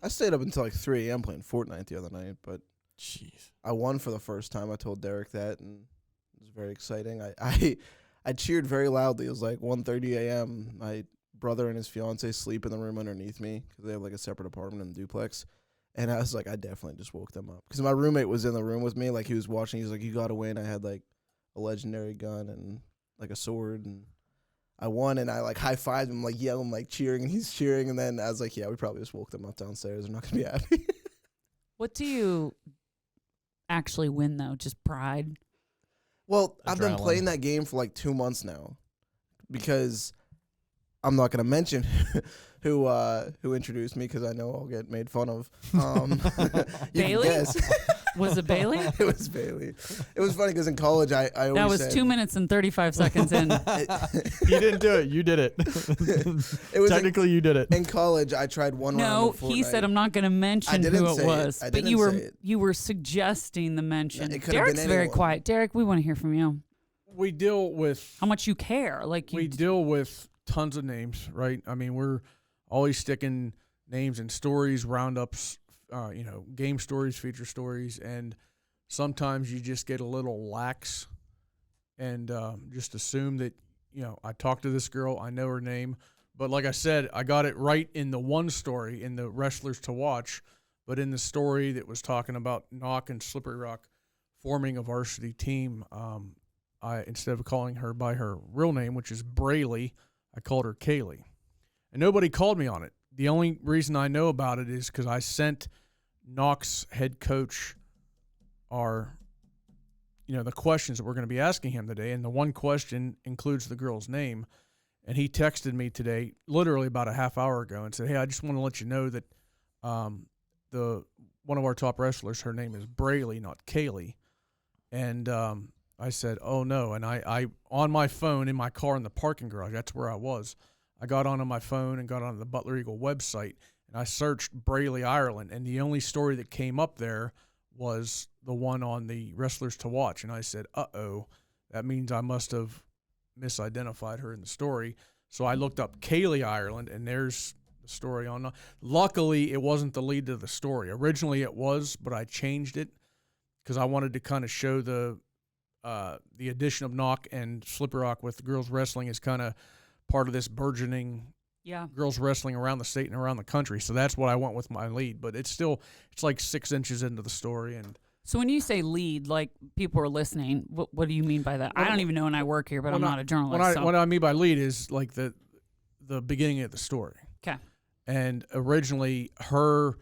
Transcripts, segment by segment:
I stayed up until like 3 a.m. playing Fortnite the other night, but Jeez. I won for the first time. I told Derek that, and it was very exciting. I cheered very loudly. It was like 1:30 a.m. My brother and his fiance sleep in the room underneath me because they have like a separate apartment in the duplex. And I was like, I definitely just woke them up because my roommate was in the room with me. Like he was watching. He was like, "You got to win." I had like a legendary gun and like a sword, and I won. And I like high-fived him, like yelling, like cheering, and he's cheering. And then I was like, "Yeah, we probably just woke them up downstairs. They're not gonna be happy." What do you actually win though? Just pride? Well, I've been Adrenaline. playing that game for like 2 months now because I'm not going to mention who introduced me because I know I'll get made fun of. You can Bailey? guess. Was it Bailey? It was Bailey. It was funny because in college I always That was said, 2 minutes and 35 seconds in. You didn't do it. You did it. It was Technically, you did it. in college I tried one round No, of Fortnite. he said I'm not going to mention didn't who it say it. was, I but didn't say it. you were suggesting the mention. It could have been Derek's very anyone. quiet. Derek, we want to hear from you. We deal with How much you care? Like you we deal with tons of names, right? I mean, we're always sticking names and stories, roundups, game stories, feature stories, and sometimes you just get a little lax and just assume that, I talked to this girl, I know her name. But like I said, I got it right in the one story, in the Wrestlers to Watch, but in the story that was talking about Knoch and Slippery Rock forming a varsity team, I instead of calling her by her real name, which is Braley, I called her Kaylee. And nobody called me on it. The only reason I know about it is because I sent Knoch's head coach the questions that we're going to be asking him today. And the one question includes the girl's name. And he texted me today, literally about a half hour ago, and said, "Hey, I just want to let you know that one of our top wrestlers, her name is Braley, not Kaylee." And I said, "Oh, no." And I on my phone in my car in the parking garage, that's where I was. I got onto my phone and got onto the Butler Eagle website, and I searched Braley, Ireland, and the only story that came up there was the one on the Wrestlers to Watch. And I said, uh-oh, that means I must have misidentified her in the story. So I looked up Kaylee, Ireland, and there's the story on. Luckily, it wasn't the lead to the story. Originally it was, but I changed it because I wanted to kind of show the addition of Knoch and Slippery Rock with girls wrestling is kind of part of this burgeoning girls wrestling around the state and around the country. So that's what I went with my lead. But it's like 6 inches into the story. And So when you say lead, like people are listening, what do you mean by that? I don't even know when I work here, but I'm not a journalist. What I mean by lead is like the beginning of the story. Okay. And originally her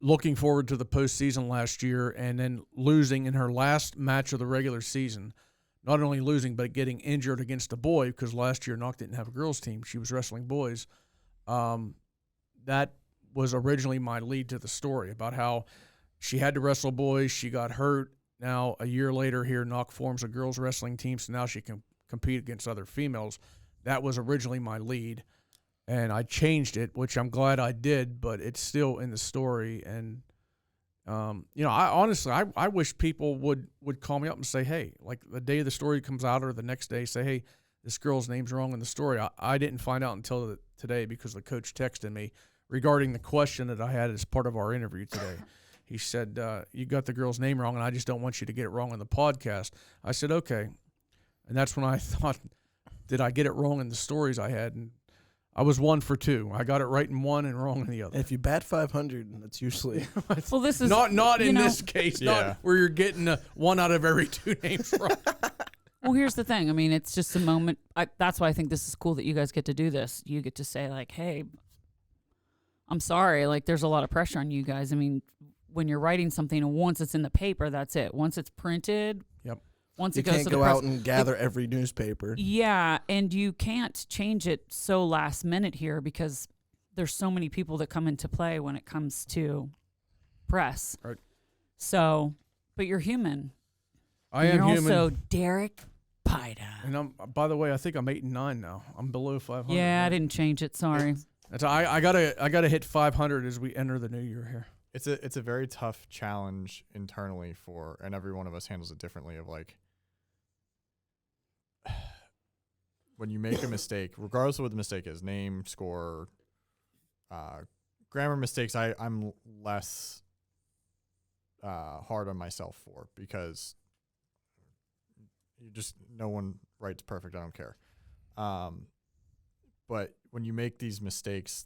looking forward to the postseason last year and then losing in her last match of the regular season. Not only losing, but getting injured against a boy because last year Knoch didn't have a girls' team. She was wrestling boys. That was originally my lead to the story about how she had to wrestle boys. She got hurt. Now, a year later here, Knoch forms a girls' wrestling team, so now she can compete against other females. That was originally my lead, and I changed it, which I'm glad I did, but it's still in the story. And I honestly wish people would call me up and say, hey, like the day the story comes out or the next day, say, hey, this girl's name's wrong in the story. I didn't find out until today because the coach texted me regarding the question that I had as part of our interview today. He said, you got the girl's name wrong, and I just don't want you to get it wrong on the podcast. I said, okay. And that's when I thought, did I get it wrong in the stories I had? And I was 1 for 2. I got it right in one and wrong in the other. If you bat 500, that's usually Well, this is not in this case, not where you're getting 1 out of every 2 names wrong. Well, here's the thing. I mean, it's just a moment. That's why I think this is cool that you guys get to do this. You get to say like, hey, I'm sorry. Like, there's a lot of pressure on you guys. I mean, when you're writing something, and once it's in the paper, that's it. Once it's printed, once you it goes can't to the go press, out and gather every newspaper. Yeah, and you can't change it so last minute here because there's so many people that come into play when it comes to press. Right. So, but you're human. I am you're human. Also, Derek Pyda. And by the way, I think I'm 8 and 9 now. I'm below 500. Yeah, I didn't change it. Sorry. I gotta hit 500 as we enter the new year here. It's a very tough challenge internally and every one of us handles it differently. Of like, when you make a mistake, regardless of what the mistake is, name, score, grammar mistakes I'm less hard on myself for, because no one writes perfect. I don't care. But when you make these mistakes,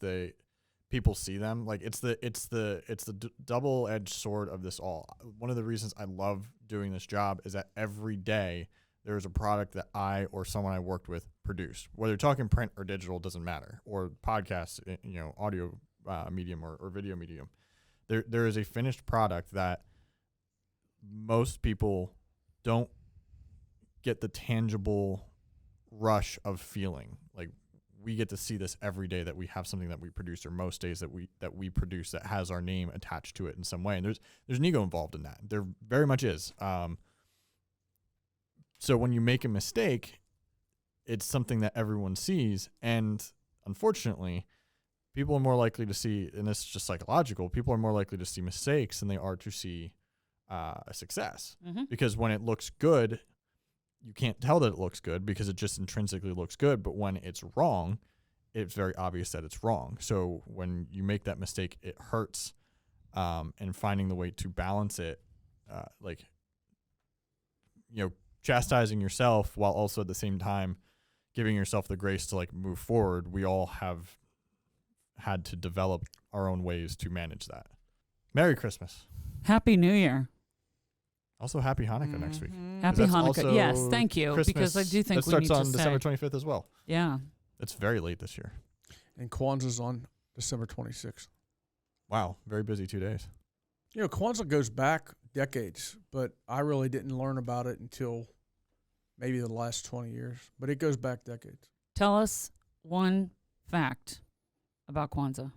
people see them. Like it's the double-edged sword of this all. One of the reasons I love doing this job is that every day there is a product that I or someone I worked with produced. Whether you're talking print or digital, doesn't matter, or podcast, audio medium or video medium. There is a finished product that most people don't get the tangible rush of feeling. Like, we get to see this every day, that we have something that we produce, or most days that we produce, that has our name attached to it in some way. And there's an ego involved in that. There very much is. So when you make a mistake, it's something that everyone sees. And unfortunately, people are more likely to see, and this is just psychological, people are more likely to see mistakes than they are to see a success. Mm-hmm. Because when it looks good, you can't tell that it looks good, because it just intrinsically looks good. But when it's wrong, it's very obvious that it's wrong. So when you make that mistake, it hurts. And finding the way to balance it, chastising yourself while also at the same time giving yourself the grace to move forward. We all have had to develop our own ways to manage that. Merry Christmas. Happy New Year. Also, happy Hanukkah next week. Happy Hanukkah. Yes, thank you. Christmas, because I do think that we need starts to on December 25th as well. Yeah. It's very late this year. And Kwanzaa's on December 26th. Wow, very busy 2 days. Kwanzaa goes back decades, but I really didn't learn about it until maybe the last 20 years. But it goes back decades. Tell us one fact about Kwanzaa.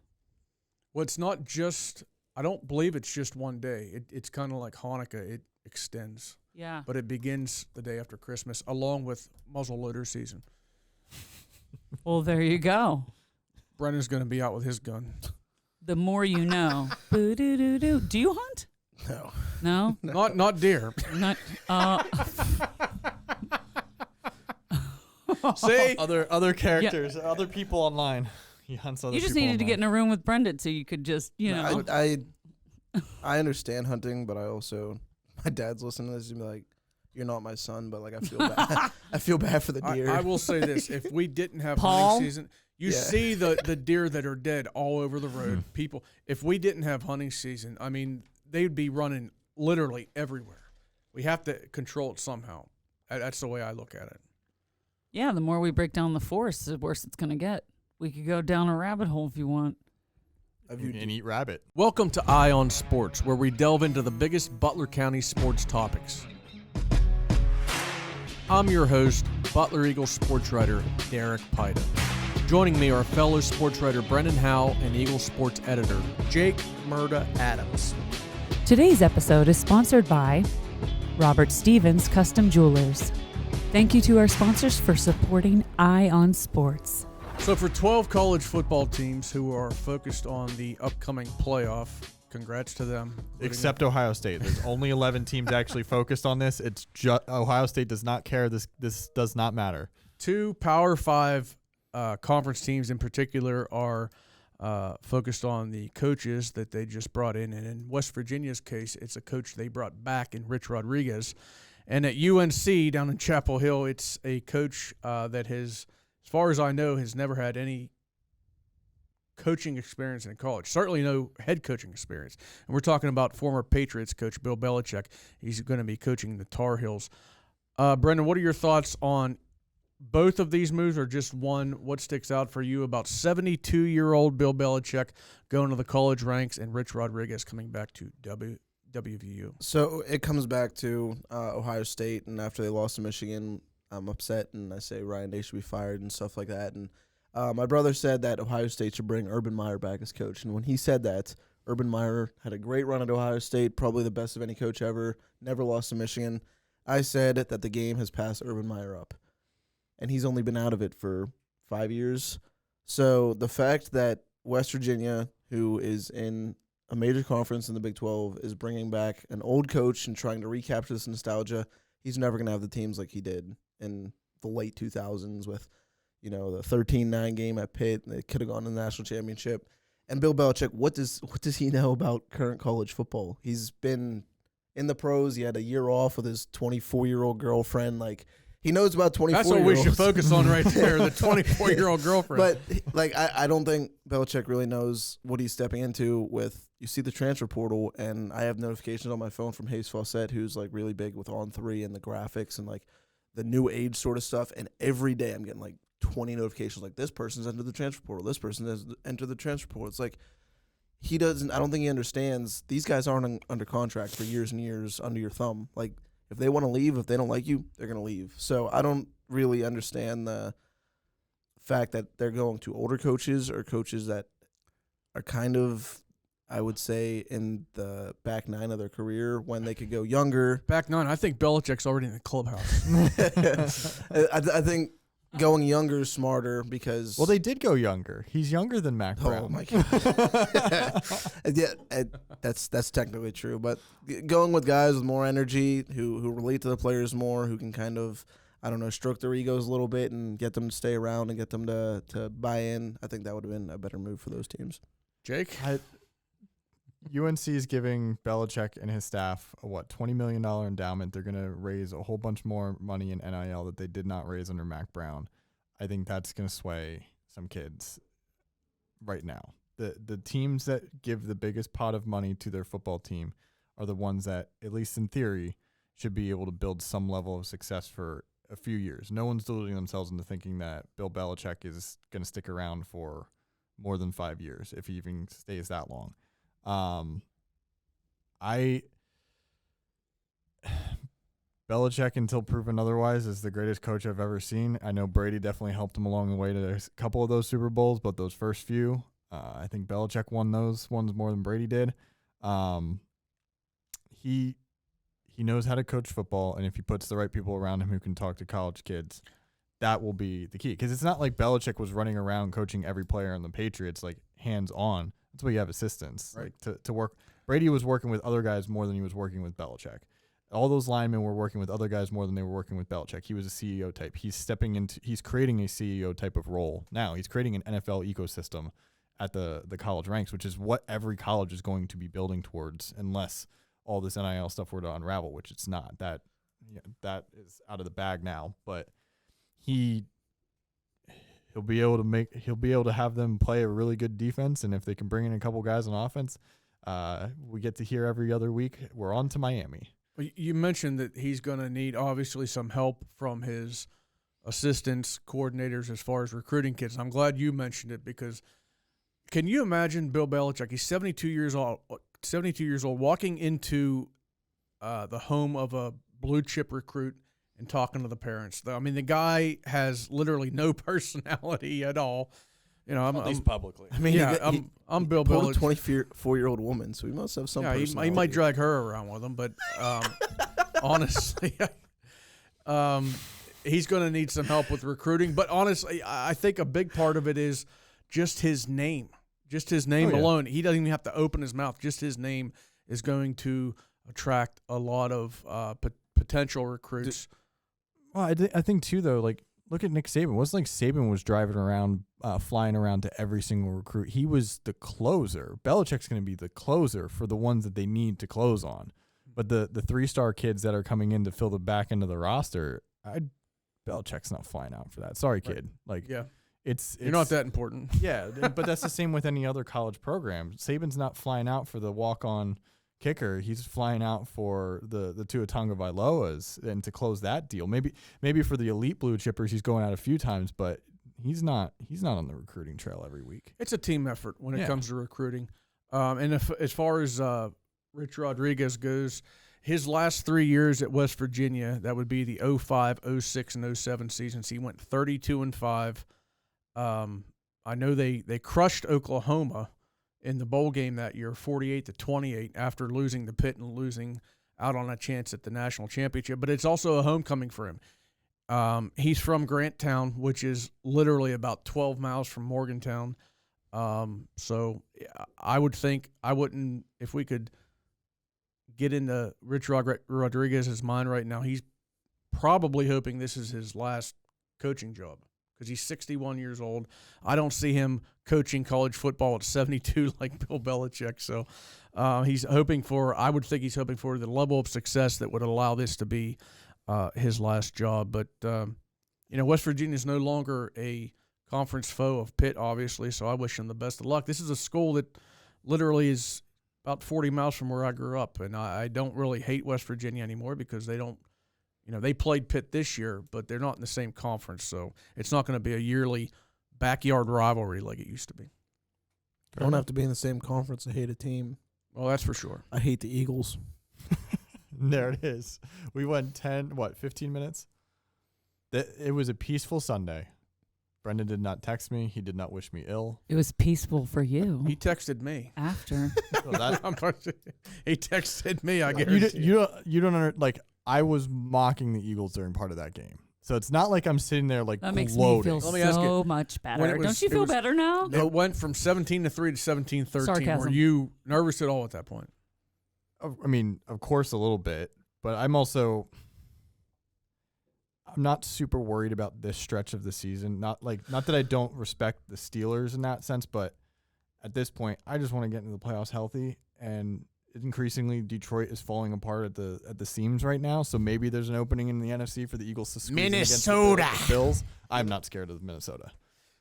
Well, it's not just, I don't believe it's just one day. It's kind of like Hanukkah. It extends. Yeah. But it begins the day after Christmas, along with muzzleloader season. Well, there you go. Brendan's going to be out with his gun. The more you know. Boo-doo-doo-doo. Do you hunt? No. No? Not deer. Not. See? Other characters, other people online. He hunts other people. You just needed to get in a room with Brendan so you could just, I understand hunting, but I also, my dad's listening to this and be like, "You're not my son," but I feel bad. I feel bad for the deer. I will say this: if we didn't have Paul? hunting season, you see the deer that are dead all over the road. People, if we didn't have hunting season, I mean, they'd be running literally everywhere. We have to control it somehow. That's the way I look at it. Yeah, the more we break down the forest, the worse it's going to get. We could go down a rabbit hole if you want. And eat rabbit. Welcome to Eye on Sports, where we delve into the biggest Butler County sports topics. I'm your host, Butler Eagle Sports writer Derek Pyda. Joining me are fellow sports writer Brendan Howe and Eagle Sports editor Jake Merda Adams. Today's episode is sponsored by Robert Stevens Custom Jewelers. Thank you to our sponsors for supporting Eye on Sports. So for 12 college football teams who are focused on the upcoming playoff, congrats to them. Except Ohio State. There's only 11 teams actually focused on this. It's just Ohio State does not care. This does not matter. 2 Power 5 conference teams in particular are focused on the coaches that they just brought in. And in West Virginia's case, it's a coach they brought back in Rich Rodriguez. And at UNC down in Chapel Hill, it's a coach that has, as far as I know, has never had any coaching experience in college. Certainly no head coaching experience. And we're talking about former Patriots coach Bill Belichick. He's going to be coaching the Tar Heels. Brendan, what are your thoughts on both of these moves, or just one? What sticks out for you about 72-year-old Bill Belichick going to the college ranks and Rich Rodriguez coming back to WVU? So it comes back to Ohio State, and after they lost to Michigan, I'm upset, and I say Ryan Day should be fired and stuff like that. And my brother said that Ohio State should bring Urban Meyer back as coach. And when he said that, Urban Meyer had a great run at Ohio State, probably the best of any coach ever, never lost to Michigan. I said that the game has passed Urban Meyer up, and he's only been out of it for 5 years. So the fact that West Virginia, who is in a major conference in the Big 12, is bringing back an old coach and trying to recapture this nostalgia, he's never going to have the teams like he did in the late 2000s with, the 13-9 game at Pitt. They could have gone to the national championship. And Bill Belichick, what does he know about current college football? He's been in the pros. He had a year off with his 24-year-old girlfriend. Like, he knows about 24-year-olds. That's what we should focus on right there, the 24-year-old girlfriend. But, like, I don't think Belichick really knows what he's stepping into with, you see the transfer portal, and I have notifications on my phone from Hayes Fawcett, who's, like, really big with On3 and the graphics and, like, the new age sort of stuff. And every day I'm getting, like, 20 notifications, like, this person's entered the transfer portal. This person has entered the transfer portal. It's like, I don't think he understands. These guys aren't under contract for years and years under your thumb. Like, if they want to leave, if they don't like you, they're going to leave. So I don't really understand the fact that they're going to older coaches or coaches that are kind of, I would say, in the back nine of their career when they could go younger. Back nine, I think Belichick's already in the clubhouse. I think going younger is smarter because... Well, they did go younger. He's younger than Mac Brown. Oh, my God. Yeah, that's technically true. But going with guys with more energy, who relate to the players more, who can kind of, I don't know, stroke their egos a little bit and get them to stay around and get them to buy in, I think that would have been a better move for those teams. Jake? UNC is giving Belichick and his staff a $20 million endowment. They're going to raise a whole bunch more money in NIL that they did not raise under Mac Brown. I think that's going to sway some kids right now. The teams that give the biggest pot of money to their football team are the ones that, at least in theory, should be able to build some level of success for a few years. No one's deluding themselves into thinking that Bill Belichick is going to stick around for more than 5 years, if he even stays that long. Belichick, until proven otherwise, is the greatest coach I've ever seen. I know Brady definitely helped him along the way to a couple of those Super Bowls, but those first few, I think Belichick won those ones more than Brady did. He knows how to coach football, and if he puts the right people around him who can talk to college kids, that will be the key. Because it's not like Belichick was running around coaching every player on the Patriots, like, hands-on. That's why you have assistants, Right. like to work. Brady was working with other guys more than he was working with Belichick. All those linemen were working with other guys more than they were working with Belichick. He was a CEO type. He's creating a CEO type of role now. He's creating an NFL ecosystem at the college ranks, which is what every college is going to be building towards, unless all this NIL stuff were to unravel, which it's not. That is out of the bag now. But he'll be able to have them play a really good defense, and if they can bring in a couple guys on offense, we get to hear every other week, we're on to Miami. Well, you mentioned that he's going to need, obviously, some help from his assistants, coordinators, as far as recruiting kids. And I'm glad you mentioned it, because can you imagine Bill Belichick? He's 72 years old, walking into the home of a blue-chip recruit and talking to the parents. I mean, the guy has literally no personality at all. You know, At least publicly. I mean, yeah, I'm Bill pulled a Belichick. 24-year-old woman, so he must have some Yeah, personality. he might drag her around with him, but honestly, he's going to need some help with recruiting. But honestly, I think a big part of it is just his name. Just his name alone. He doesn't even have to open his mouth. Just his name is going to attract a lot of potential recruits. Well, I think too, though, like, look at Nick Saban. It wasn't like Saban was driving around, flying around to every single recruit. He was the closer. Belichick's going to be the closer for the ones that they need to close on. But the 3-star kids that are coming in to fill the back end of the roster, Belichick's not flying out for that. Sorry, kid. Like, Yeah. It's You're not that important. Yeah, but that's the same with any other college program. Saban's not flying out for the walk-on kicker. He's flying out for the Tua Tagovailoas and to close that deal. Maybe for the elite blue chippers, he's going out a few times, but he's not on the recruiting trail every week. It's a team effort when it comes to recruiting. And as far as Rich Rodriguez goes, his last 3 years at West Virginia, that would be the 05, 06, and 07 seasons, he went 32-5. I know they crushed Oklahoma in the bowl game that year, 48-28, after losing the Pitt and losing out on a chance at the national championship. But it's also a homecoming for him. He's from Grantown, which is literally about 12 miles from Morgantown. So I would think if we could get into Rich Rodriguez's mind right now, he's probably hoping this is his last coaching job. because he's 61 years old. I don't see him coaching college football at 72 like Bill Belichick. So he's hoping for, I would think he's hoping for the level of success that would allow this to be his last job. But, West Virginia is no longer a conference foe of Pitt, obviously, so I wish him the best of luck. This is a school that literally is about 40 miles from where I grew up, and I don't really hate West Virginia anymore because they don't, they played Pitt this year, but they're not in the same conference, so it's not going to be a yearly backyard rivalry like it used to be. Don't have to be in the same conference to hate a team. Well, that's for sure. I hate the Eagles. There it is. We went 15 minutes? It was a peaceful Sunday. Brendan did not text me. He did not wish me ill. It was peaceful for you. He texted me. After. He texted me, I guarantee. You don't like, I was mocking the Eagles during part of that game. So it's not like I'm sitting there like that makes gloating. me feel so much better. Don't you feel better now? It went from 17-3 to 17-13. Sarcasm. Were you nervous at all at that point? I mean, of course, a little bit, but I'm not super worried about this stretch of the season. Not that I don't respect the Steelers in that sense, but at this point, I just want to get into the playoffs healthy. And increasingly, Detroit is falling apart at the seams right now. So maybe there's an opening in the NFC for the Eagles to squeeze Minnesota against the Bills. I'm not scared of Minnesota,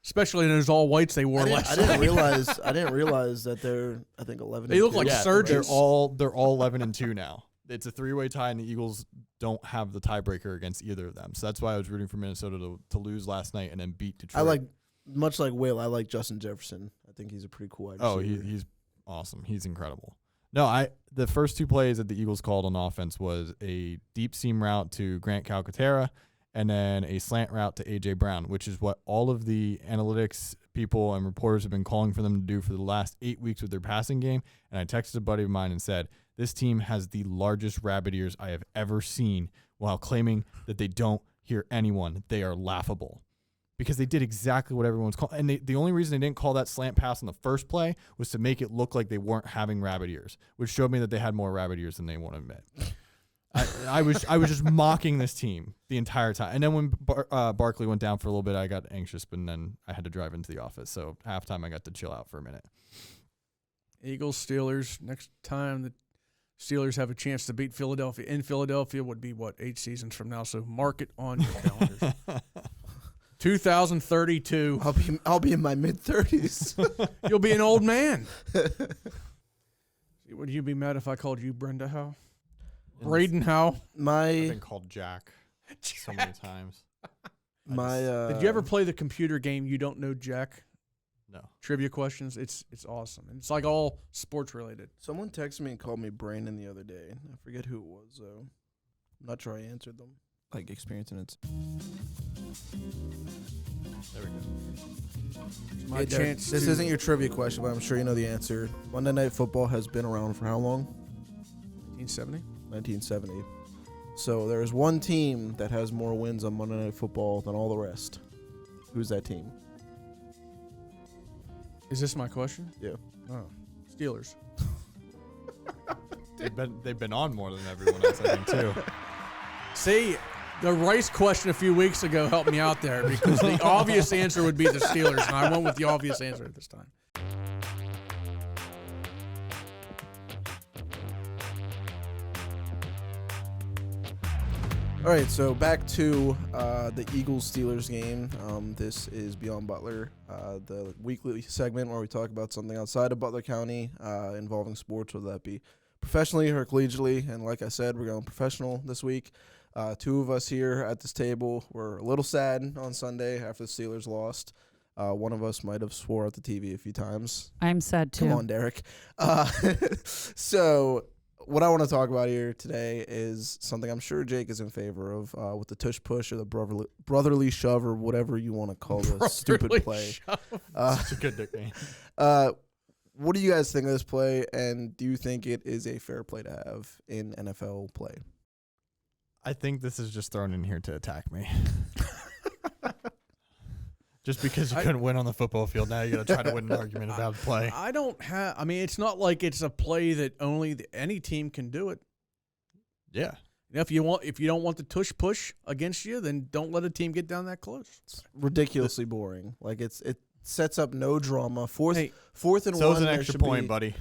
especially in those all whites they wore last night. I didn't realize that they're 11. They look like surgeons. They're all 11-2 now. It's a 3-way tie, and the Eagles don't have the tiebreaker against either of them. So that's why I was rooting for Minnesota to lose last night and then beat Detroit. Much like Will, I like Justin Jefferson. I think he's a pretty cool wide receiver. He's awesome. He's incredible. No, the first two plays that the Eagles called on offense was a deep seam route to Grant Calcaterra and then a slant route to A.J. Brown, which is what all of the analytics people and reporters have been calling for them to do for the last 8 weeks with their passing game. And I texted a buddy of mine and said, this team has the largest rabbit ears I have ever seen while claiming that they don't hear anyone. They are laughable because they did exactly what everyone's calling. And the only reason they didn't call that slant pass on the first play was to make it look like they weren't having rabbit ears, which showed me that they had more rabbit ears than they want to admit. I was just mocking this team the entire time. And then when Barkley went down for a little bit, I got anxious, but then I had to drive into the office. So halftime, I got to chill out for a minute. Eagles, Steelers, next time the Steelers have a chance to beat Philadelphia in Philadelphia would be, 8 seasons from now? So mark it on your calendars. 2032. I'll be in my mid-30s. You'll be an old man. Would you be mad if I called you Brenda Howe? Braden Howe? I've been called Jack so many times. Did you ever play the computer game You Don't Know Jack? No. Trivia questions. It's awesome. And it's like all sports related. Someone texted me and called me Brandon the other day. I forget who it was, though. I'm not sure I answered them. Like experiencing it. There we go. My chance. This isn't your trivia question, but I'm sure you know the answer. Monday Night Football has been around for how long? 1970. 1970. So there is one team that has more wins on Monday Night Football than all the rest. Who's that team? Is this my question? Yeah. Oh, Steelers. They've been on more than everyone else, I think, too. See, the Rice question a few weeks ago helped me out there because the obvious answer would be the Steelers, and I went with the obvious answer this time. All right, so back to the Eagles-Steelers game. This is Beyond Butler, the weekly segment where we talk about something outside of Butler County involving sports, whether that be professionally or collegiately. And like I said, we're going professional this week. Two of us here at this table were a little sad on Sunday after the Steelers lost. One of us might have swore at the TV a few times. I'm sad, too. Come on, Derek. So what I want to talk about here today is something I'm sure Jake is in favor of with the tush push or the brotherly shove or whatever you want to call this stupid play. It's a good nickname. What do you guys think of this play, and do you think it is a fair play to have in NFL play? I think this is just thrown in here to attack me. Just because you couldn't win on the football field, now you got to try to win an argument about play. It's not like it's a play that only any team can do it. Yeah. And if you don't want the tush push against you, then don't let a team get down that close. It's ridiculously boring. Like it sets up no drama. Fourth and So one. is an extra point, buddy.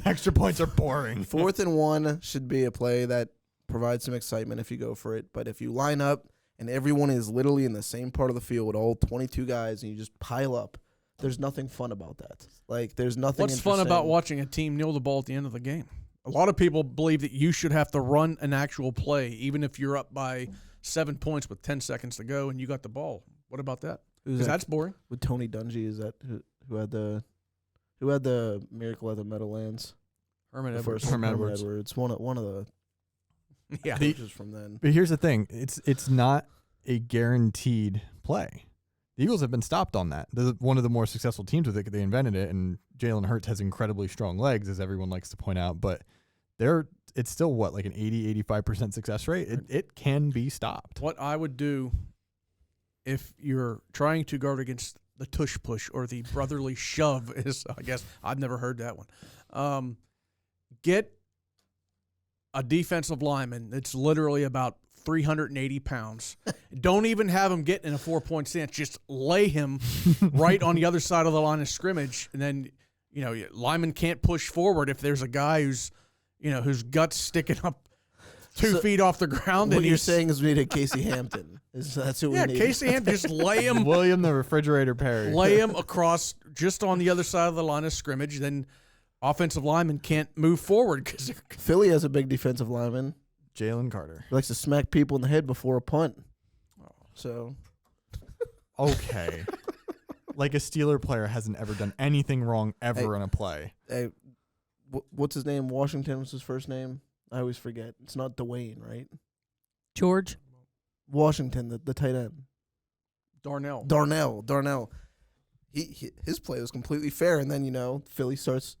Extra points are boring. 4th and 1 should be a play that provides some excitement if you go for it. But if you line up and everyone is literally in the same part of the field, all 22 guys, and you just pile up, there's nothing fun about that. Like there's nothing. What's fun about watching a team kneel the ball at the end of the game? A lot of people believe that you should have to run an actual play, even if you're up by 7 points with 10 seconds to go and you got the ball. What about that? Because that's boring. With Tony Dungy, is that who had the miracle at the Meadowlands? Herman The Edwards. first Herman Edwards. One of the Yeah. coaches from then. But here's the thing. It's not a guaranteed play. The Eagles have been stopped on that. They're one of the more successful teams with it. They invented it, and Jalen Hurts has incredibly strong legs, as everyone likes to point out. But it's still, like an 80-85% success rate? It can be stopped. What I would do if you're trying to guard against the tush push or the brotherly shove is, I guess, I've never heard that one. Get a defensive lineman that's literally about 380 pounds. Don't even have him get in a 4-point stance. Just lay him right on the other side of the line of scrimmage. And then, lineman can't push forward if there's a guy who's guts sticking up 2 feet off the ground. What you're saying is we need a Casey Hampton. That's who we need. Yeah, Casey Hampton, just lay him. William the Refrigerator Perry. Lay him across just on the other side of the line of scrimmage. Then offensive lineman can't move forward because Philly has a big defensive lineman. Jalen Carter. He likes to smack people in the head before a punt. So, okay. Like a Steeler player hasn't ever done anything wrong ever in a play. Hey, what's his name? Washington was his first name. I always forget. It's not Dwayne, right? George Washington, the tight end. Darnell. His play was completely fair, and then Philly starts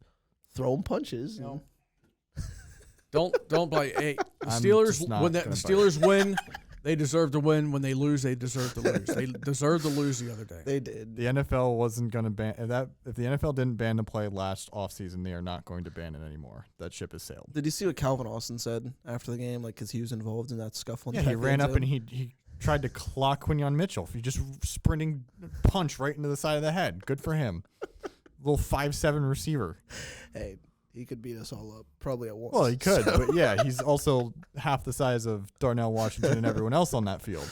throwing punches. No. Don't play. Hey, the I'm Steelers just not when the gonna Steelers win, they deserve to win. When they lose, they deserve to lose. They deserved to lose the other day. They did. The NFL wasn't going to ban that. If the NFL didn't ban the play last offseason, they are not going to ban it anymore. That ship has sailed. Did you see what Calvin Austin said after the game? Like, because he was involved in that scuffle. Yeah, he ran up and he tried to clock Quinyon Mitchell. He just sprinting punch right into the side of the head. Good for him. Little 5'7" receiver. Hey, he could beat us all up probably at once. Well, he could, but yeah, he's also half the size of Darnell Washington and everyone else on that field.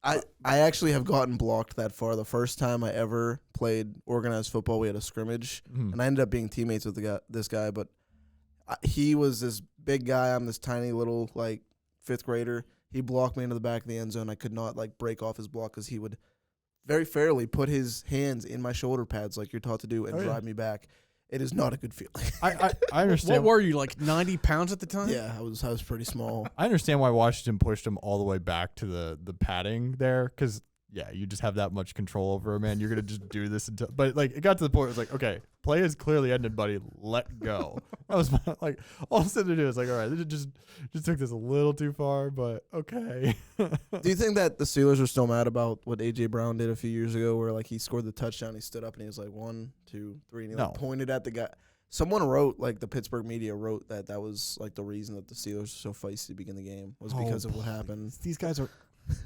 I actually have gotten blocked that far. The first time I ever played organized football, we had a scrimmage, and I ended up being teammates with this guy. But he was this big guy. I'm this tiny little 5th grader. He blocked me into the back of the end zone. I could not break off his block because he would very fairly put his hands in my shoulder pads like you're taught to do and drive me back. It is not a good feeling. I understand. What were you, 90 pounds at the time? Yeah, I was pretty small. I understand why Washington pushed him all the way back to the padding there, because you just have that much control over him, man. You're gonna just do this until. But it got to the point where it's okay, play is clearly ended, buddy. Let go. That was all I'm saying to do is all right, this just took this a little too far, but okay. Do you think that the Steelers are still mad about what A.J. Brown did a few years ago, where he scored the touchdown, he stood up and he was 1, 2, 3, and he pointed at the guy? Someone wrote, the Pittsburgh media wrote that was the reason that the Steelers were so feisty to begin the game was because of what happened. These guys are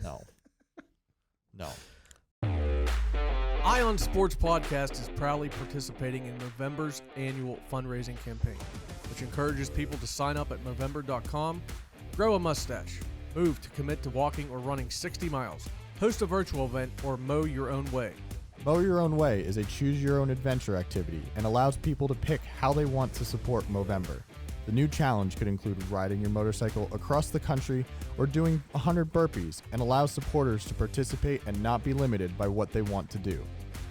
no. Ion Sports Podcast is proudly participating in Movember's annual fundraising campaign, which encourages people to sign up at Movember.com, grow a mustache, move to commit to walking or running 60 miles, host a virtual event, or mow your own way. Mow Your Own Way is a choose-your-own-adventure activity and allows people to pick how they want to support Movember. The new challenge could include riding your motorcycle across the country or doing 100 burpees, and allows supporters to participate and not be limited by what they want to do.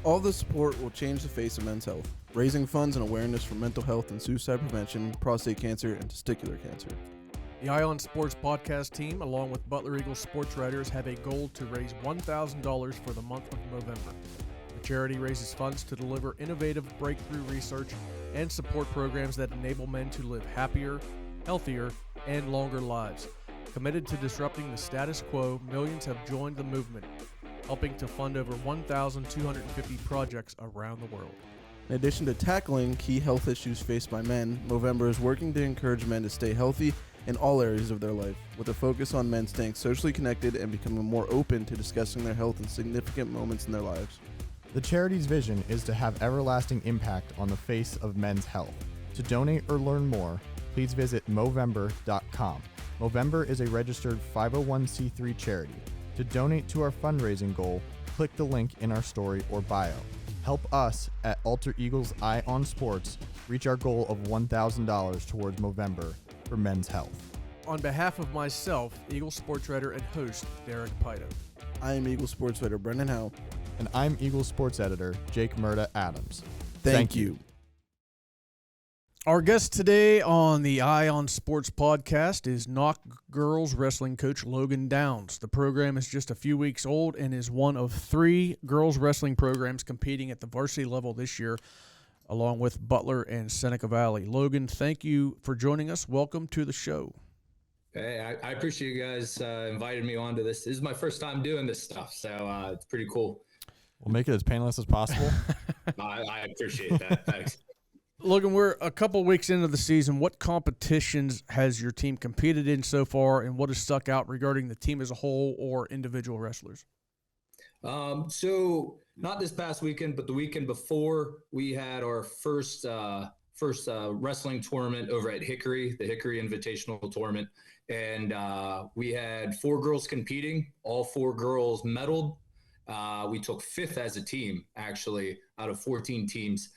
All the support will change the face of men's health, raising funds and awareness for mental health and suicide prevention, prostate cancer, and testicular cancer. The Ion Sports Podcast team, along with Butler Eagle Sports writers, have a goal to raise $1,000 for the month of Movember. The charity raises funds to deliver innovative breakthrough research and support programs that enable men to live happier, healthier, and longer lives. Committed to disrupting the status quo, millions have joined the movement, helping to fund over 1,250 projects around the world. In addition to tackling key health issues faced by men, Movember is working to encourage men to stay healthy in all areas of their life, with a focus on men staying socially connected and becoming more open to discussing their health in significant moments in their lives. The charity's vision is to have everlasting impact on the face of men's health. To donate or learn more, please visit Movember.com. Movember is a registered 501c3 charity. To donate to our fundraising goal, click the link in our story or bio. Help us at Alter Eagle's Eye on Sports reach our goal of $1,000 towards Movember for men's health. On behalf of myself, Eagle Sports writer and host Derek Pyda. I am Eagle Sports writer Brendan Howe. And I'm Eagle Sports editor Jake Merda Adams. Thank you. Our guest today on the Eye on Sports podcast is Knoch girls wrestling coach Logan Downs. The program is just a few weeks old and is one of 3 girls wrestling programs competing at the varsity level this year, along with Butler and Seneca Valley. Logan, thank you for joining us. Welcome to the show. Hey, I appreciate you guys inviting me onto this. This is my first time doing this stuff, so it's pretty cool. We'll make it as painless as possible. I appreciate that. Thanks. Logan, we're a couple weeks into the season. What competitions has your team competed in so far, and what has stuck out regarding the team as a whole or individual wrestlers? So not this past weekend, but the weekend before, we had our first wrestling tournament over at Hickory, the Hickory Invitational Tournament, and we had 4 girls competing. All 4 girls medaled. We took 5th as a team, actually, out of 14 teams.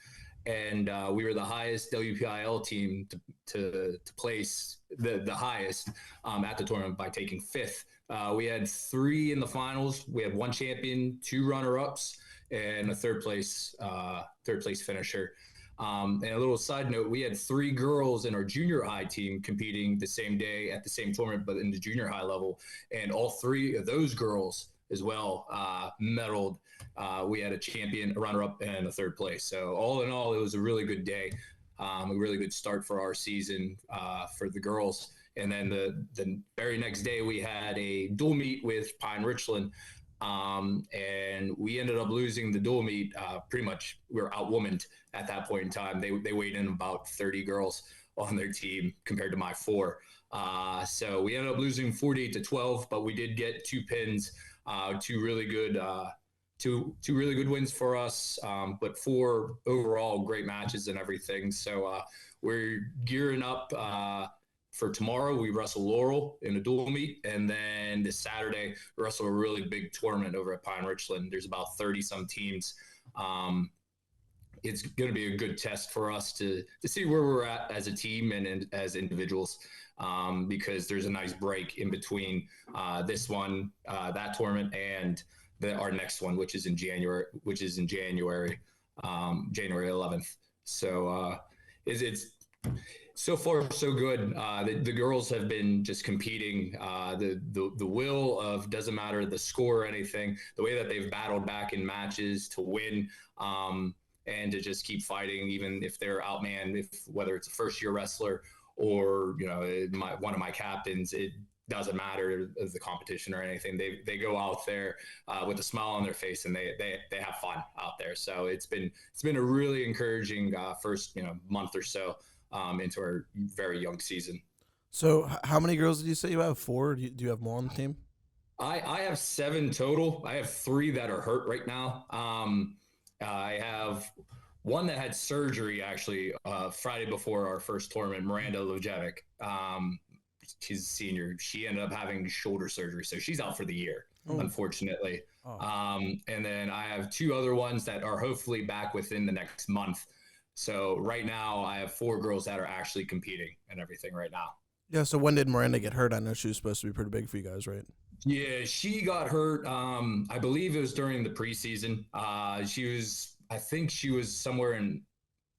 And we were the highest WPIL team to place the highest at the tournament by taking 5th. We had 3 in the finals. We had 1 champion, 2 runner-ups, and a third place finisher. And a little side note, we had 3 girls in our junior high team competing the same day at the same tournament, but in the junior high level. And all 3 of those girls as well medaled. We had a champion, a runner-up, and a third place. So all in all, it was a really good day, a really good start for our season for the girls. And then the very next day, we had a dual meet with Pine Richland, and we ended up losing the dual meet. Pretty much, we were outwomaned at that point in time. They weighed in about 30 girls on their team compared to my 4. So we ended up losing 48-12, but we did get 2 pins. 2 really good wins for us, but 4 overall great matches and everything. So we're gearing up for tomorrow. We wrestle Laurel in a dual meet, and then this Saturday we wrestle a really big tournament over at Pine Richland. There's about 30-some teams. It's going to be a good test for us to see where we're at as a team and as individuals, because there's a nice break in between this one, that tournament, and our next one, which is in January, January 11th. So it's so far so good. The girls have been just competing. The will of, doesn't matter the score or anything, the way that they've battled back in matches to win. And to just keep fighting, even if they're outmanned, whether it's a first-year wrestler or one of my captains, it doesn't matter the competition or anything. They go out there with a smile on their face, and they have fun out there. So it's been a really encouraging first month or so into our very young season. So how many girls did you say you have? 4? Do you have more on the team? I have 7 total. I have 3 that are hurt right now. I have one that had surgery actually Friday before our first tournament, Merda Lojevic. She's a senior. She ended up having shoulder surgery, so she's out for the year, unfortunately. And then I have 2 other ones that are hopefully back within the next month. So right now I have 4 girls that are actually competing and everything right now. Yeah, so when did Miranda get hurt? I know she was supposed to be pretty big for you guys, right? Yeah, she got hurt. I believe it was during the preseason. I think she was somewhere in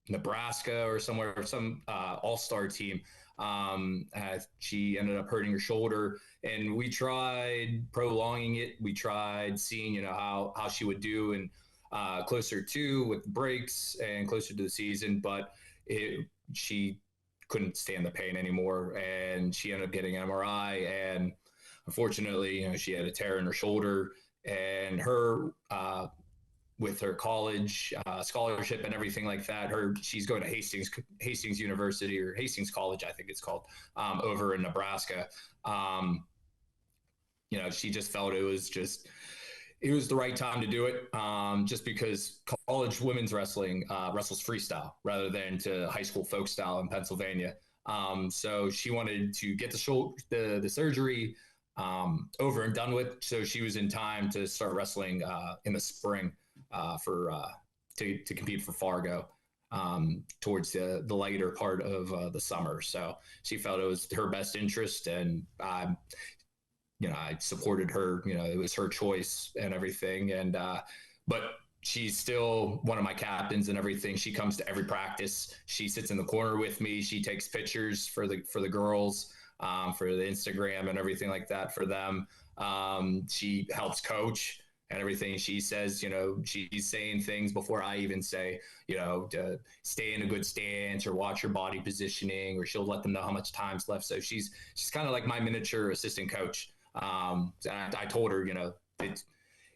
Nebraska or somewhere, some all-star team. She ended up hurting her shoulder, and we tried prolonging it. We tried seeing, how she would do and closer to with breaks and closer to the season, but she couldn't stand the pain anymore, and she ended up getting an MRI, and unfortunately, she had a tear in her shoulder, and her with her college scholarship and everything like that. She's going to Hastings University, or Hastings College, I think it's called, over in Nebraska. She just felt it was the right time to do it, just because college women's wrestling wrestles freestyle rather than to high school folk style in Pennsylvania. So she wanted to get the surgery over and done with, so she was in time to start wrestling in the spring to compete for Fargo towards the later part of the summer. So she felt it was her best interest, and I supported her. It was her choice and everything. And but she's still one of my captains and everything. She comes to every practice. She sits in the corner with me. She takes pictures for the girls, for the Instagram and everything like that for them. She helps coach and everything. She says, she's saying things before I even say, to stay in a good stance or watch your body positioning, or she'll let them know how much time's left. So she's kind of like my miniature assistant coach. I told her,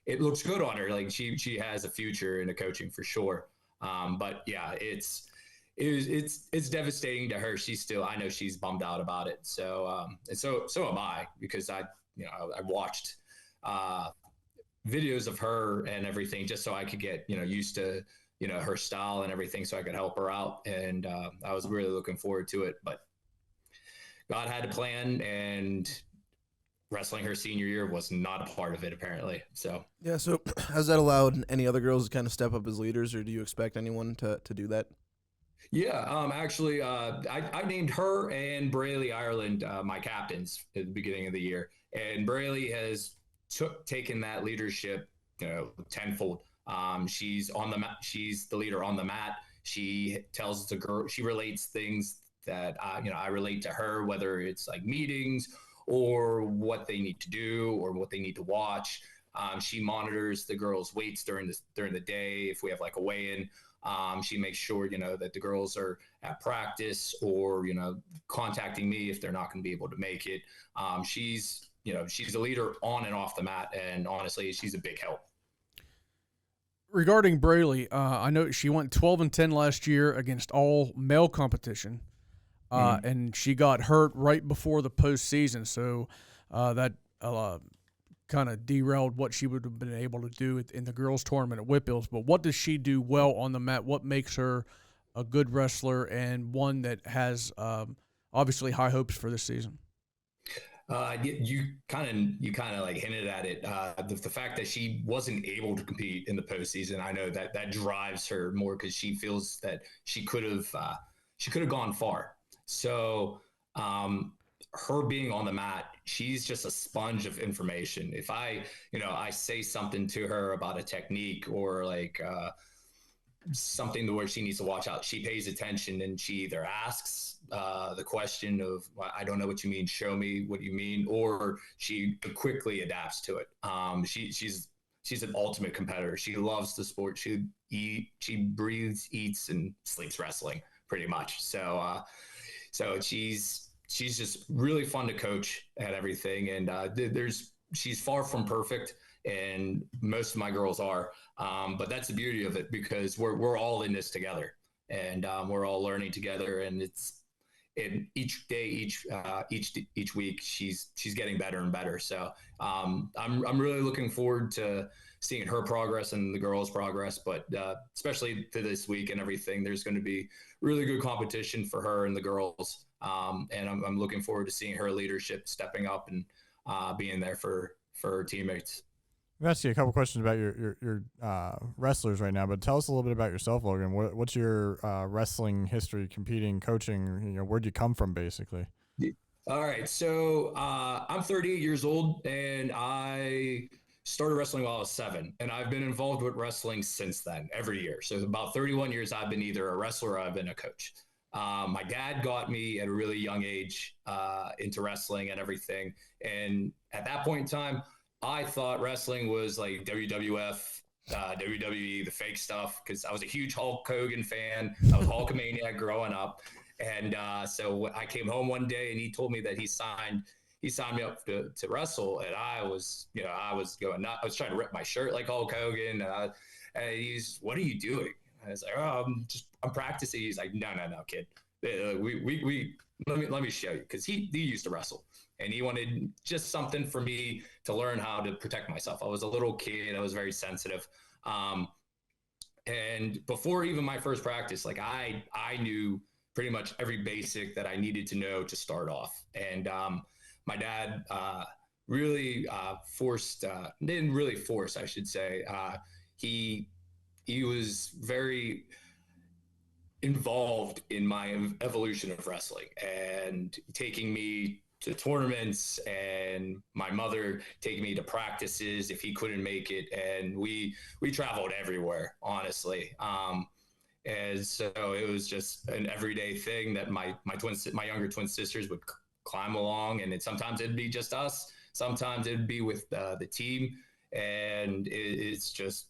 it looks good on her. Like she has a future in the coaching for sure. But yeah, it's devastating to her. I know she's bummed out about it. So, and so am I, because I watched, videos of her and everything, just so I could get, used to, her style and everything, so I could help her out. And, I was really looking forward to it, but God had a plan, and wrestling her senior year was not a part of it, apparently. So Yeah, so has that allowed any other girls to kind of step up as leaders, or do you expect anyone to do that? Yeah, actually, I named her and Braylee Ireland my captains at the beginning of the year, and Braylee has taken that leadership, tenfold. She's on the mat. She's the leader on the mat. She tells the girl. She relates things that I relate to her, whether it's like meetings or what they need to do or what they need to watch. She monitors the girls' weights during the day. If we have like a weigh-in, she makes sure that the girls are at practice, or contacting me if they're not going to be able to make it. She's a leader on and off the mat, and honestly, she's a big help. Regarding Braylee, I know she went 12-10 last year against all male competition, and she got hurt right before the postseason, so that kind of derailed what she would have been able to do in the girls' tournament at Whitbills. But what does she do well on the mat? What makes her a good wrestler, and one that has obviously high hopes for this season? You kind of like hinted at it. The fact that she wasn't able to compete in the postseason, I know that drives her more, because she feels that she could have gone far. So her being on the mat, she's just a sponge of information. If I say something to her about a technique, or like something to where she needs to watch out, she pays attention, and she either asks the question of, I don't know what you mean, show me what you mean, or she quickly adapts to it. She's an ultimate competitor. She loves the sport. She breathes, eats, and sleeps wrestling pretty much. So she's just really fun to coach at everything. And she's far from perfect, and most of my girls are. But that's the beauty of it, because we're all in this together, and we're all learning together. And each day, each week, she's getting better and better. So I'm really looking forward to seeing her progress and the girls' progress. But especially to this week and everything, there's going to be really good competition for her and the girls. And I'm looking forward to seeing her leadership stepping up and being there for her teammates. I'm going to ask you a couple questions about your wrestlers right now, but tell us a little bit about yourself, Logan. What's your wrestling history, competing, coaching? Where'd you come from, basically? All right, so I'm 38 years old, and I started wrestling while I was 7, and I've been involved with wrestling since then, every year. So about 31 years, I've been either a wrestler or I've been a coach. My dad got me at a really young age into wrestling and everything, and at that point in time, I thought wrestling was like WWF, WWE, the fake stuff, because I was a huge Hulk Hogan fan. I was Hulkamaniac growing up. And so I came home one day, and he told me that he signed me up to wrestle. And I was going nuts. I was trying to rip my shirt like Hulk Hogan. And what are you doing? I was like, oh, I'm practicing. He's like, no, kid. Let me show you. Cause he used to wrestle and he wanted just something for me to learn how to protect myself. I was a little kid. I was very sensitive. And before even my first practice, like I knew pretty much every basic that I needed to know to start off. And my dad really didn't really force, I should say. He was very involved in my evolution of wrestling and taking me to tournaments, and my mother taking me to practices if he couldn't make it. And we traveled everywhere, honestly. And so it was just an everyday thing that my younger twin sisters would climb along, and sometimes it'd be just us, sometimes it'd be with the team. And it's just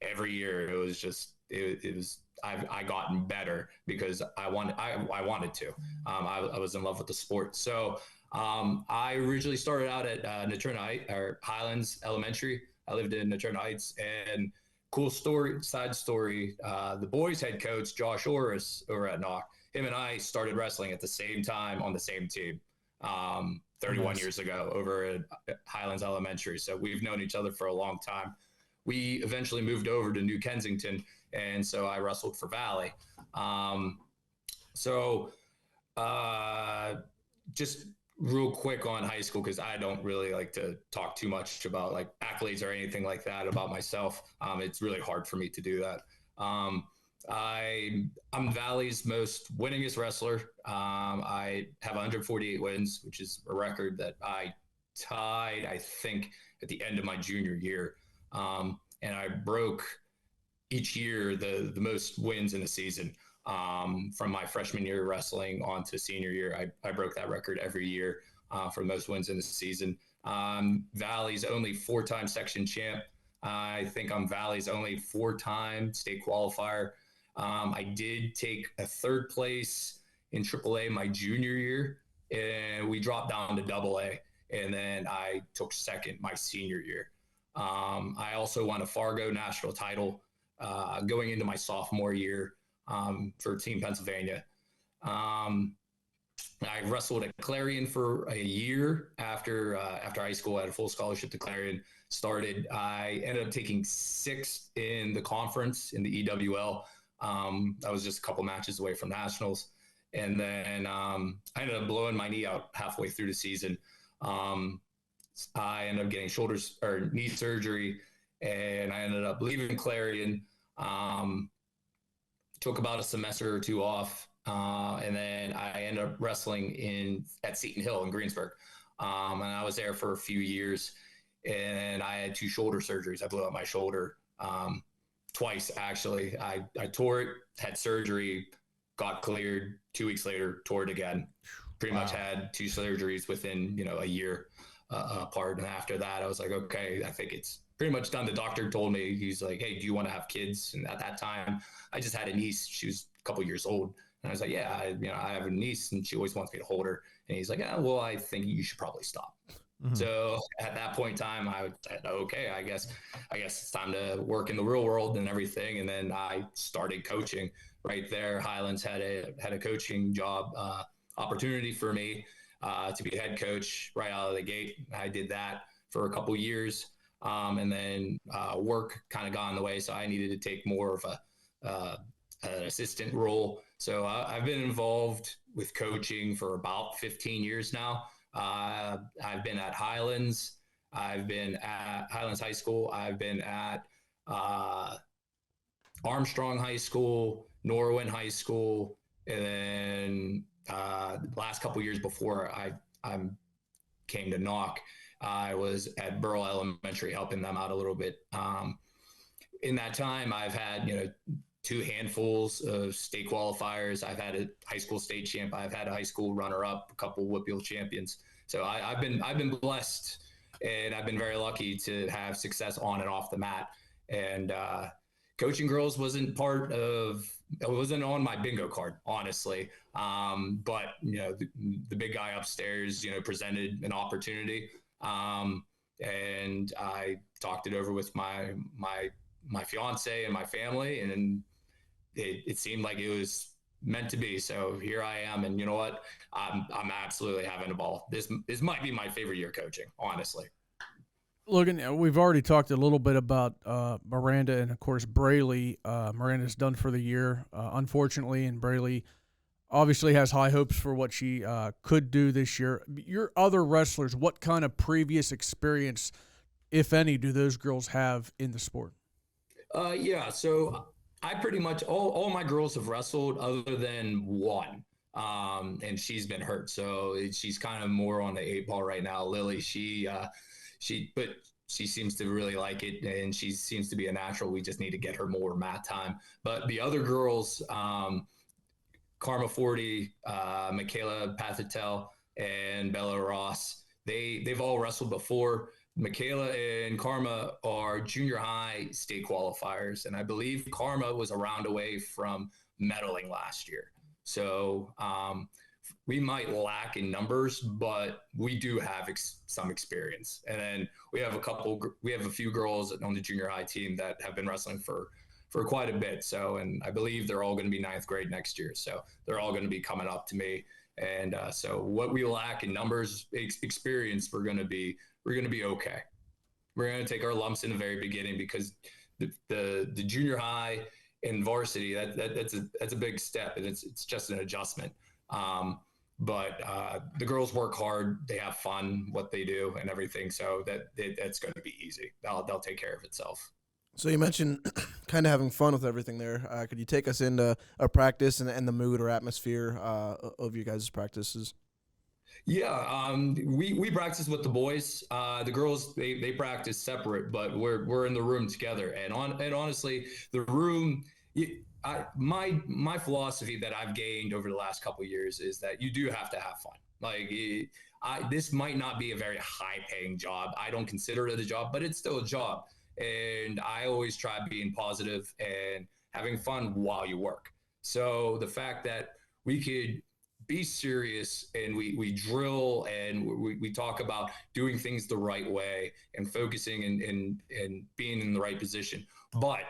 every year it was I gotten better because I wanted to. I was in love with the sport. So I originally started out at Highlands Elementary. I lived in Natrona Heights. And cool side story, the boys head coach, Josh Orris over at Knoch, him and I started wrestling at the same time on the same team 31 years ago over at Highlands Elementary. So we've known each other for a long time. We eventually moved over to New Kensington, and so I wrestled for Valley. Just real quick on high school, because I don't really like to talk too much about like accolades or anything like that about myself. It's really hard for me to do that. I'm Valley's most winningest wrestler. I have 148 wins, which is a record that I tied, I think, at the end of my junior year. And I broke each year the most wins in a season. From my freshman year wrestling on to senior year, I broke that record every year for the most wins in the season. Valley's only 4-time section champ. I think I'm Valley's only 4-time state qualifier. I did take a 3rd place in AAA my junior year, and we dropped down to AA. And then I took 2nd my senior year. I also won a Fargo national title going into my sophomore year for Team Pennsylvania. I wrestled at Clarion for a year after high school. I had a full scholarship to Clarion. I ended up taking 6th in the conference in the EWL. I was just a couple matches away from nationals. And then I ended up blowing my knee out halfway through the season. I ended up getting knee surgery, and I ended up leaving Clarion. Took about a semester or 2 off, and then I ended up wrestling at Seton Hill in Greensburg. And I was there for a few years, and I had 2 shoulder surgeries. I blew out my shoulder twice, actually. I tore it, had surgery, got cleared. 2 weeks later, tore it again. Pretty much had 2 surgeries within a year apart. And after that, I was like, okay, I think it's pretty much done. The doctor told me, he's like, hey, do you want to have kids? And at that time, I just had a niece. She was a couple years old. And I was like, yeah, I have a niece, and she always wants me to hold her. And he's like, well, I think you should probably stop. Mm-hmm. So at that point in time, I said, okay, I guess it's time to work in the real world and everything. And then I started coaching right there. Highlands had a coaching job opportunity for me to be head coach right out of the gate. I did that for a couple years. And then work kind of got in the way, so I needed to take more of an assistant role. So I've been involved with coaching for about 15 years now. I've been at Highlands. I've been at Highlands High School. I've been at Armstrong High School, Norwin High School, and then the last couple years before I came to Knoch, I was at Burl Elementary helping them out a little bit. In that time, I've had 2 handfuls of state qualifiers. I've had a high school state champ. I've had a high school runner-up, a couple Whitfield champions. So I've been blessed, and I've been very lucky to have success on and off the mat. And coaching girls wasn't on my bingo card, honestly. But the big guy upstairs, presented an opportunity. And I talked it over with my my fiance and my family, and it seemed like it was meant to be. So here I am, and you know what? I'm absolutely having a ball. This might be my favorite year coaching, honestly. Logan, we've already talked a little bit about Miranda and, of course, Braley. Miranda's done for the year, unfortunately, and Braley obviously has high hopes for what she could do this year. Your other wrestlers, what kind of previous experience, if any, do those girls have in the sport? Yeah, so I pretty much all my girls have wrestled other than one. And she's been hurt, so she's kind of more on the 8 ball right now. Lily, but she seems to really like it, and she seems to be a natural. We just need to get her more mat time. But the other girls, Karma 40, Michaela Pathatel, and Bella Ross, they've all wrestled before. Michaela and Karma are junior high state qualifiers, and I believe Karma was a round away from medaling last year. So we might lack in numbers, but we do have some experience. And then we have a few girls on the junior high team that have been wrestling for quite a bit. So, and I believe they're all going to be 9th grade next year. So they're all going to be coming up to me. And so what we lack in numbers, experience, we're going to be okay. We're going to take our lumps in the very beginning, because the junior high and varsity, that's a big step, and it's just an adjustment. But the girls work hard, they have fun, what they do and everything. So that's going to be easy. They'll take care of itself. So you mentioned kind of having fun with everything there. Could you take us into a practice and the mood or atmosphere of you guys' practices? Yeah, we practice with the boys. The girls they practice separate, but we're in the room together. And honestly, the room. My philosophy that I've gained over the last couple of years is that you do have to have fun. Like this might not be a very high paying job. I don't consider it a job, but it's still a job. And I always try being positive and having fun while you work. So the fact that we could be serious and we drill and we talk about doing things the right way and focusing and being in the right position, but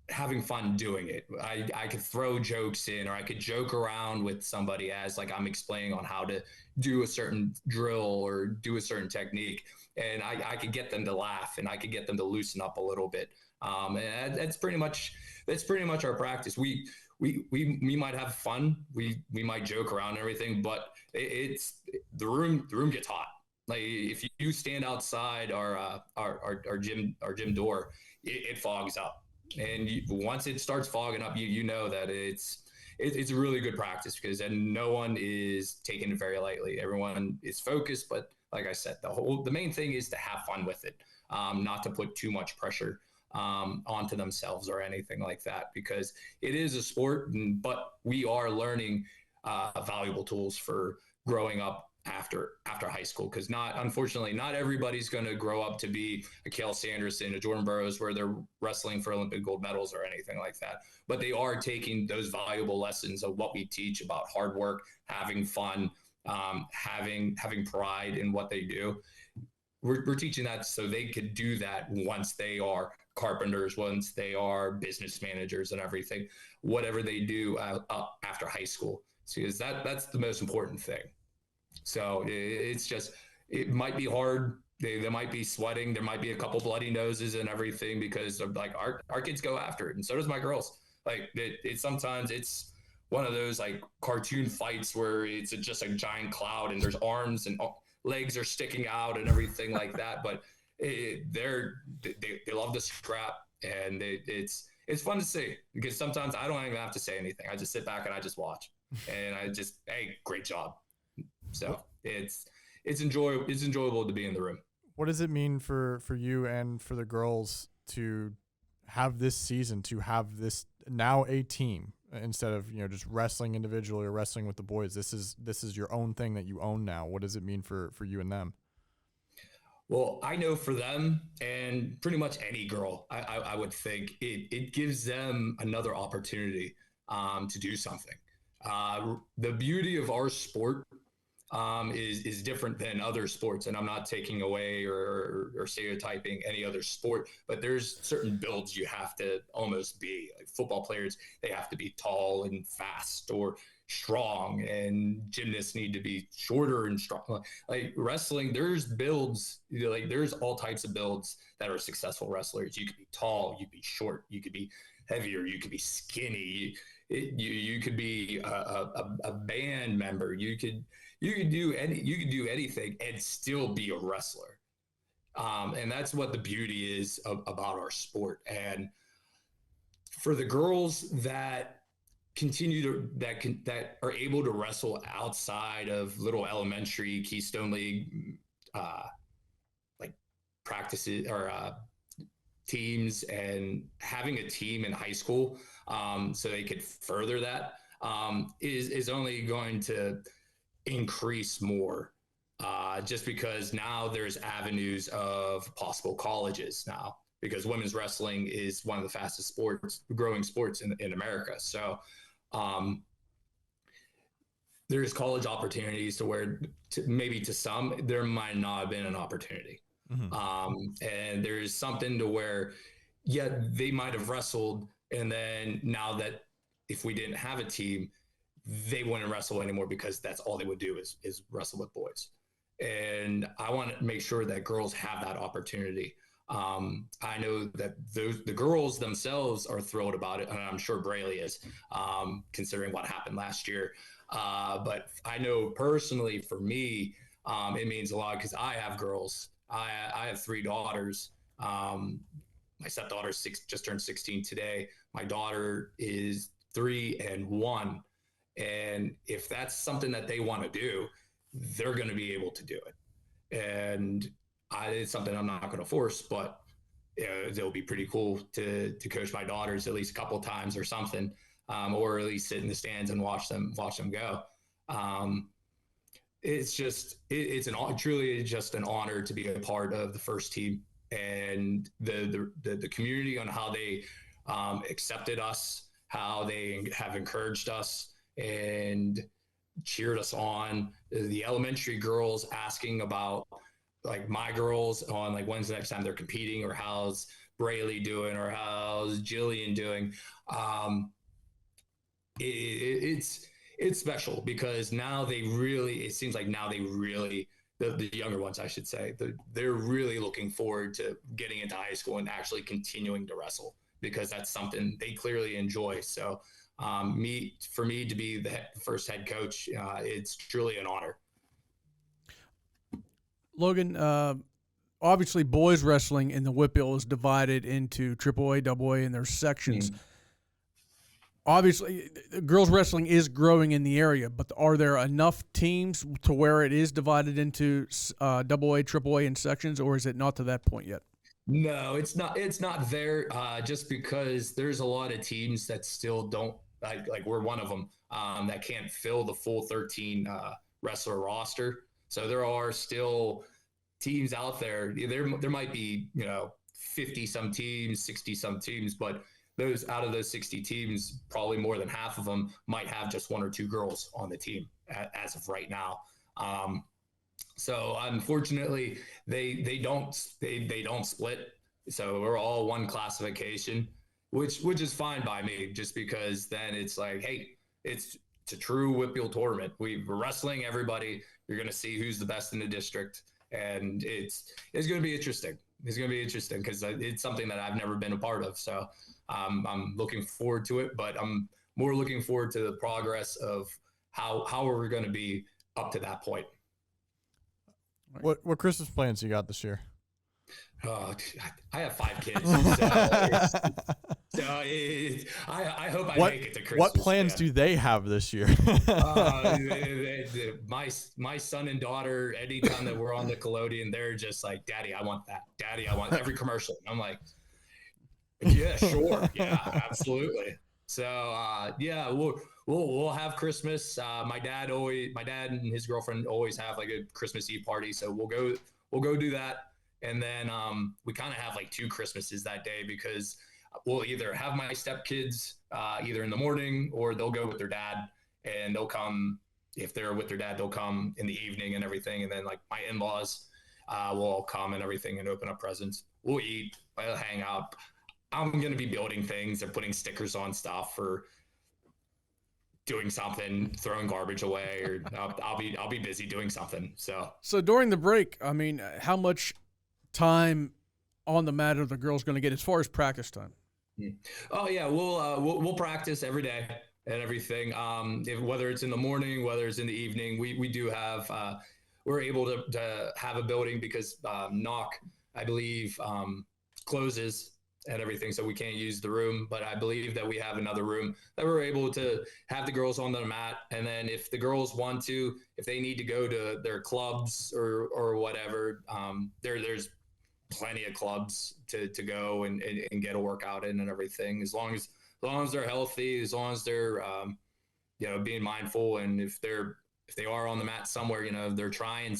having fun doing it. I could throw jokes in, or I could joke around with somebody as like I'm explaining on how to do a certain drill or do a certain technique, and I could get them to laugh and I could get them to loosen up a little bit. And that's pretty much our practice. We might have fun. We might joke around and everything, but it's the room gets hot. Like if you stand outside our gym door, it fogs up. And once it starts fogging up, you know that it's a really good practice, because then no one is taking it very lightly. Everyone is focused, but like I said, the main thing is to have fun with it, not to put too much pressure onto themselves or anything like that, because it is a sport, but we are learning valuable tools for growing up after high school, because unfortunately not everybody's going to grow up to be a Kale Sanderson, a Jordan Burroughs, where they're wrestling for Olympic gold medals or anything like that. But they are taking those valuable lessons of what we teach about hard work, having fun, having pride in what they do. We're teaching that so they could do that once they are carpenters, once they are business managers and everything, whatever they do after high school, because that's the most important thing. So it's just, it might be hard. They might be sweating. There might be a couple bloody noses and everything, because of like our kids go after it. And so does my girls. Like sometimes it's one of those like cartoon fights where it's just a giant cloud and there's arms and legs are sticking out and everything like that. But they love the scrap, and it's fun to see, because sometimes I don't even have to say anything. I just sit back and I just watch, and hey, great job. So it's enjoyable to be in the room. What does it mean for you and for the girls to have this season, to have this now a team instead of, just wrestling individually or wrestling with the boys? This is your own thing that you own now. What does it mean for you and them? Well, I know for them, and pretty much any girl, I would think it gives them another opportunity to do something. The beauty of our sport is different than other sports. And I'm not taking away or stereotyping any other sport, but there's certain builds you have to almost be. Like football players, they have to be tall and fast or strong, and gymnasts need to be shorter and strong. Like wrestling, there's builds, like there's all types of builds that are successful wrestlers. You could be tall, you could be short, you could be heavier, you could be skinny, you could be a band member, you could do anything and still be a wrestler. And that's what the beauty is about our sport. And for the girls that that are able to wrestle outside of little elementary Keystone League like practices or teams, and having a team in high school so they could further that is only going to increase more, just because now there's avenues of possible colleges now, because women's wrestling is one of the fastest growing sports in America. So there's college opportunities to where maybe to some there might not have been an opportunity. And there's something to where, yeah, they might have wrestled, and then now that if we didn't have a team, they wouldn't wrestle anymore because that's all they would do is wrestle with boys. And I want to make sure that girls have that opportunity. I know that the girls themselves are thrilled about it, and I'm sure Braley is, considering what happened last year. But I know personally for me, it means a lot because I have girls. I have 3 daughters. My stepdaughter just turned 16 today. My daughter is 3 and 1. And if that's something that they want to do, they're going to be able to do it. And it's something I'm not going to force, but it'll be pretty cool to coach my daughters at least a couple of times or something, or at least sit in the stands and watch them go. It's truly just an honor to be a part of the first team, and the community on how they accepted us, how they have encouraged us and cheered us on. The elementary girls asking about like my girls on like when's the next time they're competing, or how's Braley doing, or how's Jillian doing. It's special because now it seems like now the younger ones, I should say, they're really looking forward to getting into high school and actually continuing to wrestle, because that's something they clearly enjoy. So for me to be the first head coach, it's truly an honor. Logan, obviously boys wrestling in the Whitfield is divided into AAA, AA, and there's sections. Obviously, girls wrestling is growing in the area, but are there enough teams to where it is divided into AA, AAA, and sections, or is it not to that point yet? No, it's not. It's not there, just because there's a lot of teams that still don't like we're one of them that can't fill the full 13 wrestler roster. So there are still teams out there. There might be 50 some teams, 60 some teams, but out of those 60 teams, probably more than half of them might have just 1 or 2 girls on the team as of right now. So unfortunately, they don't split. So we're all one classification, which is fine by me, just because then it's like, hey, it's a true Whitfield tournament. We're wrestling everybody. You're going to see who's the best in the district, and it's going to be interesting. It's going to be interesting because it's something that I've never been a part of. So I'm looking forward to it, but I'm more looking forward to the progress of how are we going to be up to that point. What Christmas plans you got this year? I have 5 kids, so I hope I make it to Christmas. What plans do they have this year? My son and daughter, anytime that we're on Nickelodeon, they're just like, "Daddy, I want that. Daddy, I want every commercial." And I'm like, "Yeah, sure, yeah, absolutely." So yeah, we'll have Christmas. My dad and his girlfriend always have like a Christmas Eve party, so we'll go do that. And then we kind of have like 2 Christmases that day, because we'll either have my stepkids either in the morning, or they'll go with their dad, and they'll come if they're with their dad, they'll come in the evening and everything. And then like my in-laws will all come and everything and open up presents. We'll eat, we'll hang out. I'm going to be building things and putting stickers on stuff or doing something, throwing garbage away, or I'll be busy doing something. So during the break, I mean, how much time on the mat are the girls going to get as far as practice time? Oh yeah, we'll practice every day and everything. Whether it's in the morning, whether it's in the evening, we do have we're able to have a building because Knoch, I believe, closes and everything, so we can't use the room. But I believe that we have another room that we're able to have the girls on the mat, and then if the girls want to, if they need to go to their clubs or whatever, there's plenty of clubs to go and get a workout in and everything. As long as they're healthy, as long as they're being mindful, and if they are on the mat somewhere, they're trying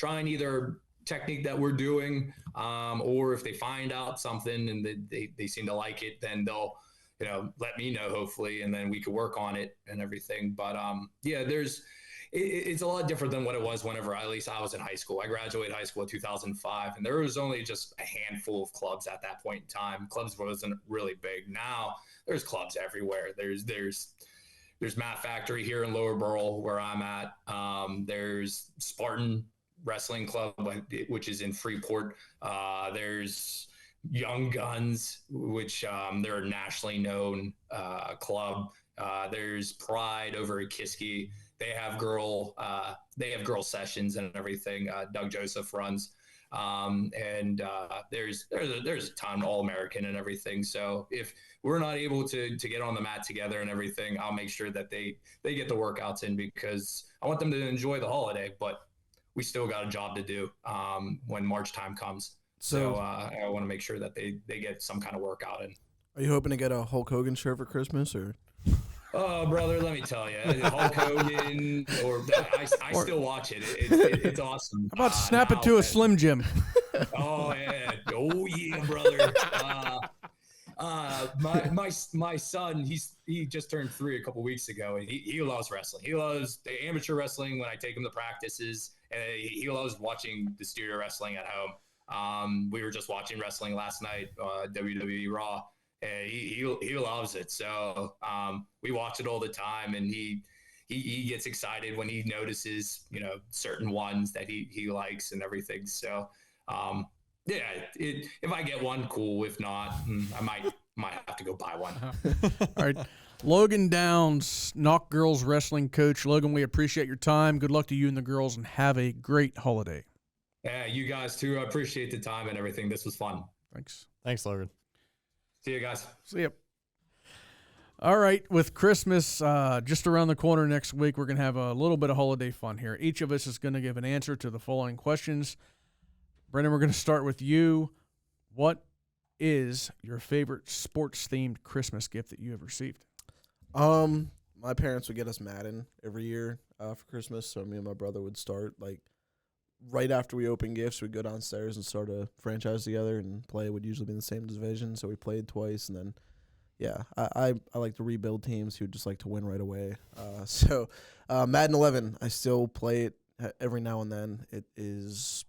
either technique that we're doing, or if they find out something and they seem to like it, then they'll let me know, hopefully, and then we could work on it and everything. But it's a lot different than what it was whenever at least I was in high school. I graduated high school in 2005, and there was only just a handful of clubs at that point in time. Clubs wasn't really big. Now there's clubs everywhere. There's Mat Factory here in Lower Burl where I'm at. There's Spartan Wrestling Club, which is in Freeport. There's Young Guns, which they're a nationally known club. There's Pride over at Kiski. They have girl sessions and everything. Doug Joseph runs, and there's a ton of All-American and everything. So if we're not able to get on the mat together and everything, I'll make sure that they get the workouts in, because I want them to enjoy the holiday, but we still got a job to do when March time comes. So I want to make sure that they get some kind of workout in. Are you hoping to get a Hulk Hogan shirt for Christmas, or? Oh, brother, let me tell you, Hulk Hogan, I still watch it. It's awesome. How about snap it to a Slim Jim? Oh yeah, brother. My son, he just turned 3 a couple weeks ago, and he loves wrestling. He loves the amateur wrestling when I take him to practices, and he loves watching the studio wrestling at home. We were just watching wrestling last night, WWE Raw. And he loves it. So we watch it all the time, and he gets excited when he notices certain ones that he likes and everything. So if I get one, cool. If not, I might have to go buy one. All right, Logan Downs, Knoch girls wrestling coach. Logan, we appreciate your time. Good luck to you and the girls, and have a great holiday. Yeah, you guys too. I appreciate the time and everything. This was fun. Thanks, Logan. See you guys. See you. All right, with Christmas just around the corner next week, we're going to have a little bit of holiday fun here. Each of us is going to give an answer to the following questions. Brendan, we're going to start with you. What is your favorite sports-themed Christmas gift that you have received? My parents would get us Madden every year for Christmas, so me and my brother would start, right after we open gifts, we'd go downstairs and start a franchise together and play. It would usually be in the same division, so we played twice, and then, I like to rebuild teams who just like to win right away. So Madden 11, I still play it every now and then. It is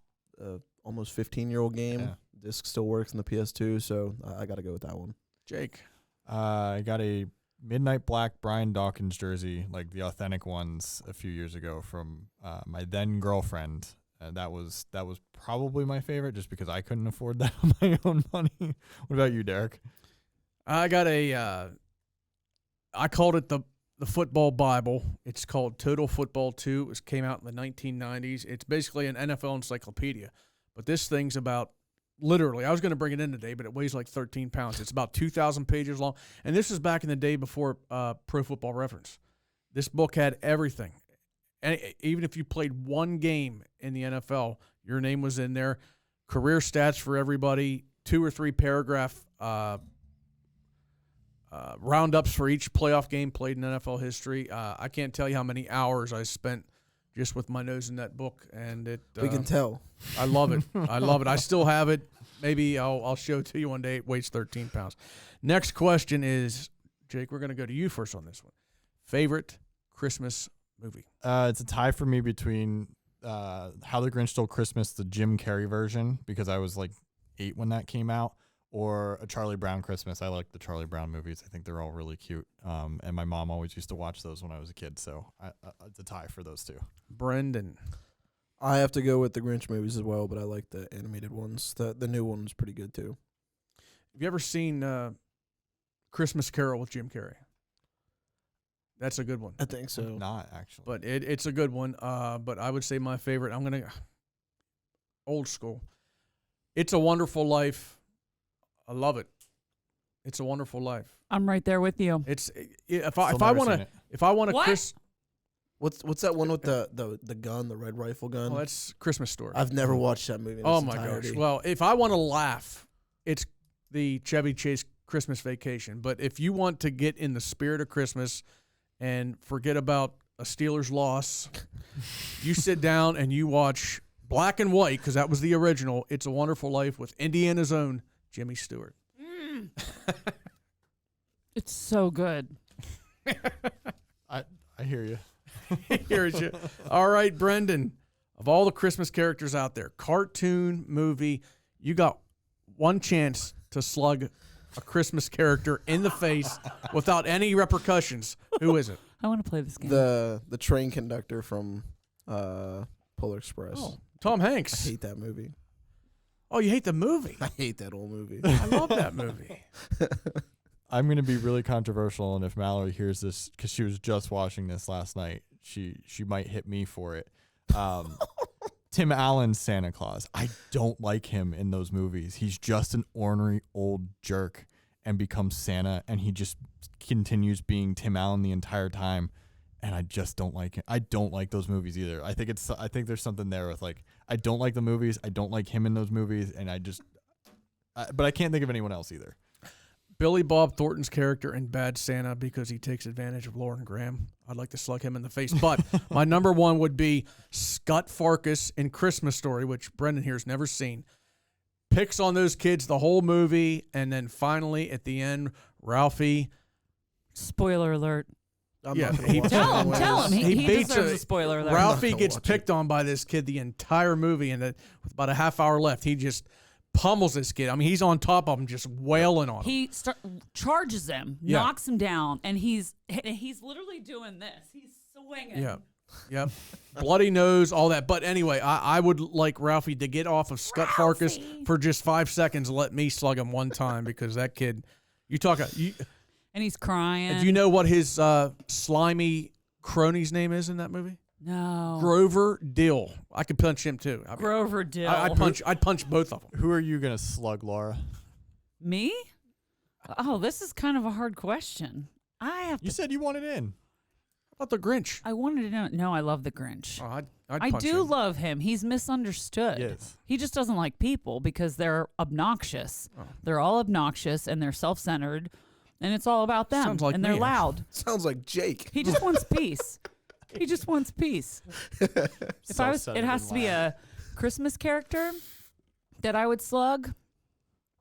almost 15-year-old game. Yeah. Disc still works in the PS2, so I got to go with that one. Jake? I got a Midnight Black Brian Dawkins jersey, like the authentic ones, a few years ago from my then girlfriend. That was probably my favorite, just because I couldn't afford that on my own money. What about you, Derek? I got I called it the football Bible. It's called Total Football 2. It came out in the 1990s. It's basically an NFL encyclopedia. But this thing's about, literally, I was going to bring it in today, but it weighs like 13 pounds. It's about 2,000 pages long. And this is back in the day before Pro Football Reference. This book had everything. And even if you played one game in the NFL, your name was in there. Career stats for everybody, 2 or 3 paragraph roundups for each playoff game played in NFL history. I can't tell you how many hours I spent just with my nose in that book, and We can tell. I love it. I love it. I still have it. Maybe I'll show it to you one day. It weighs 13 pounds. Next question is, Jake, we're going to go to you first on this one. Favorite Christmas movie? It's a tie for me between How the Grinch Stole Christmas, the Jim Carrey version, because I was like 8 when that came out, or A Charlie Brown Christmas. I like the Charlie Brown movies. I think they're all really cute. And my mom always used to watch those when I was a kid. So it's a tie for those two. Brendan. I have to go with the Grinch movies as well, but I like the animated ones. The new one was pretty good too. Have you ever seen Christmas Carol with Jim Carrey? That's a good one. I think so. Not actually. But it's a good one. But I would say my favorite, I'm going to old school. It's a Wonderful Life. I love it. It's a Wonderful Life. I'm right there with you. It's Still never seen it. if I want to What? What's that one with the gun, the red rifle gun? well, that's Christmas Story. I've never watched that movie. In Oh its my entirety. gosh. Well, if I want to laugh, it's the Chevy Chase Christmas Vacation. But if you want to get in the spirit of Christmas and forget about a Steelers loss, you sit down and you watch Black and White, because that was the original It's a Wonderful Life with Indiana's own Jimmy Stewart. It's so good. I hear you. Here's you. All right, Brendan. Of all the Christmas characters out there, cartoon, movie, you got one chance to slug a Christmas character in the face without any repercussions. Who is it? I want to play this game. the train conductor from Polar Express. Oh, Tom I Hanks. hate that movie. Oh, you hate the movie? I hate that old movie. I love that movie. I'm going to be really controversial, and if Mallory hears this, because she was just watching this last night, she might hit me for it. Tim Allen's Santa Claus. I don't like him in those movies. He's just an ornery old jerk and becomes Santa, and he just continues being Tim Allen the entire time, and I just don't like him. I don't like those movies either. I think there's something there with, like, I don't like the movies. I don't like him in those movies, and but I can't think of anyone else either. Billy Bob Thornton's character in Bad Santa, because he takes advantage of Lauren Graham. I'd like to slug him in the face. But my number one would be Scott Farkus in Christmas Story, which Brendan here's never seen. Picks on those kids the whole movie, and then finally at the end, Ralphie. Spoiler alert. I'm Yeah, not gonna he- watch Tell it him. anyways. Tell him. He He beats deserves a- a spoiler alert. Ralphie gonna gets watch picked on by this kid the entire movie, and with about a half hour left, he just pummels this kid. I mean, he's on top of him, just wailing on him. He charges him, Yeah. knocks him down, and he's literally doing this. He's swinging. Yeah. Yep. Bloody nose, all that. But anyway, I would like Ralphie to get off of Scott Farkus for just 5 seconds and let me slug him one time, because that kid, And he's crying. do you know what his slimy crony's name is in that movie? No. Grover Dill. I could punch him too. I mean, Grover Dill. I'd punch both of them. Who are you going to slug, Laura? Me? Oh, this is kind of a hard question. You said you wanted in. How about the Grinch? I wanted to know. No, I love the Grinch. Oh, I'd I punch do him. love him. He's misunderstood. Yes. He just doesn't like people because they're obnoxious. Oh. They're all obnoxious and they're self-centered, and it's all about them. Sounds like and they're me, loud. Sounds like Jake. He just wants peace. He just wants peace. It has to be a Christmas character that I would slug.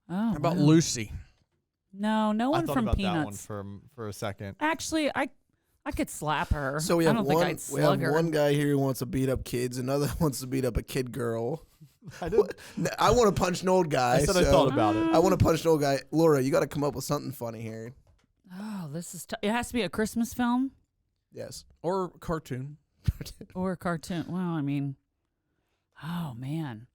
Oh, How about wow. Lucy? No I one thought from about Peanuts. that one for a second. Actually, I could slap her. So we I have don't think one. I'd We slug have her. one guy here who wants to beat up kids. Another wants to beat up a kid girl. I didn't. I want to punch an old guy. I said I so thought about it. I want to punch an old guy. Laura, you got to come up with something funny here. Oh, this is. It has to be a Christmas film Yes. Or cartoon? or a cartoon. Well, I mean, oh man,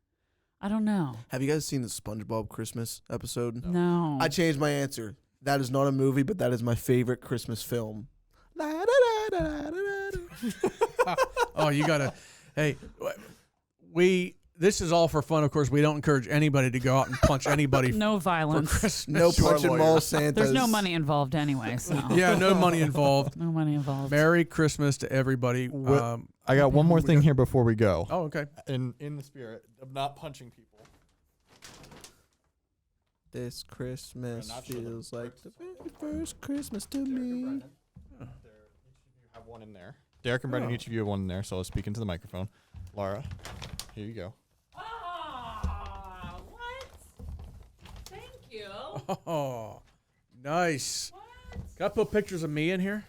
I don't know. Have you guys seen the SpongeBob Christmas episode? No. I changed my answer. That is not a movie, but that is my favorite Christmas film. Oh, you gotta. Hey, this is all for fun. Of course, we don't encourage anybody to go out and punch anybody no for violence. Christmas. No Sure, punching lawyer. mall Santas. There's no money involved anyway, so Yeah, no money involved. no money involved. Merry Christmas to everybody. I got one more thing here before we go. Oh, okay. In the spirit of not punching people. This Christmas I'm not sure feels the like the very first Christmas to me. Each of you have one in there. Derek and Brendan, each of you have one in there, so I'll speak into the microphone. Laura, here you go. Ah, what? Thank you. Oh, nice. What? Can I put pictures of me in here?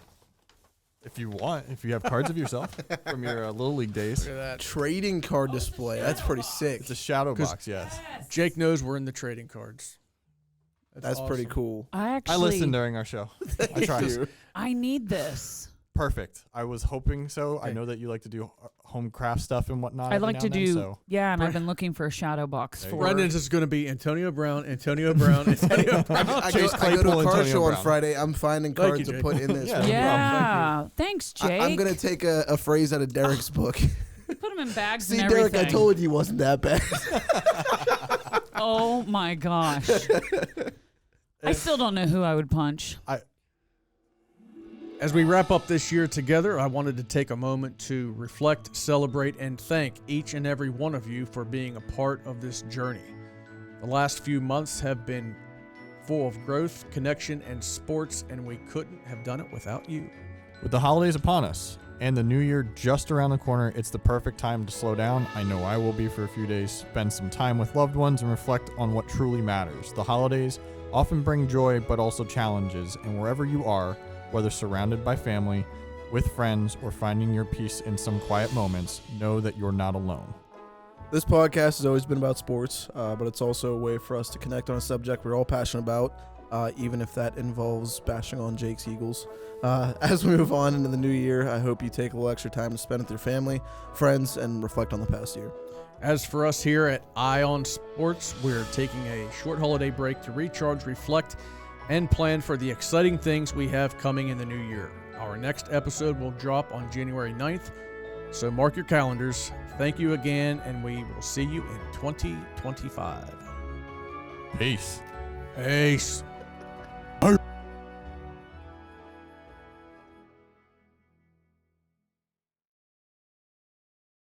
If you want, if you have cards of yourself from your Little League days. Look at that. Trading card display. That's pretty sick. It's a shadow 'Cause- box, yes. Jake knows we're in the trading cards. That's pretty awesome. cool. I I listened during our show. I tried. you. I need this. Perfect. I was hoping so. I know that you like to do home craft stuff and whatnot. I every like now to and then, do, so yeah, and I've been looking for a shadow box There you for. go. Brendan's is going to be Antonio Brown, Antonio Brown, Antonio Brown. I Chase go to Claypool a and car Antonio show on Brown. Friday. I'm finding Thank cards you, to Jake. put in this. Yeah. one. Yeah, thanks, Jake. I'm going to take a phrase out of Derek's book. put them in bags See, and Derek, everything. I told you wasn't that bad. Oh my gosh. I still don't know who I would punch. As we wrap up this year together, I wanted to take a moment to reflect, celebrate, and thank each and every one of you for being a part of this journey. The last few months have been full of growth, connection, and sports, and we couldn't have done it without you. With the holidays upon us and the new year just around the corner, it's the perfect time to slow down. I know I will be for a few days, spend some time with loved ones, and reflect on what truly matters. The holidays often bring joy, but also challenges, and wherever you are, whether surrounded by family, with friends, or finding your peace in some quiet moments, know that you're not alone. This podcast has always been about sports, but it's also a way for us to connect on a subject we're all passionate about, even if that involves bashing on Jake's Eagles. As we move on into the new year, I hope you take a little extra time to spend with your family, friends, and reflect on the past year. As for us here at Eye on Sports, we're taking a short holiday break to recharge, reflect, and plan for the exciting things we have coming in the new year. Our next episode will drop on January 9th, so mark your calendars. Thank you again, and we will see you in 2025. Peace. Peace.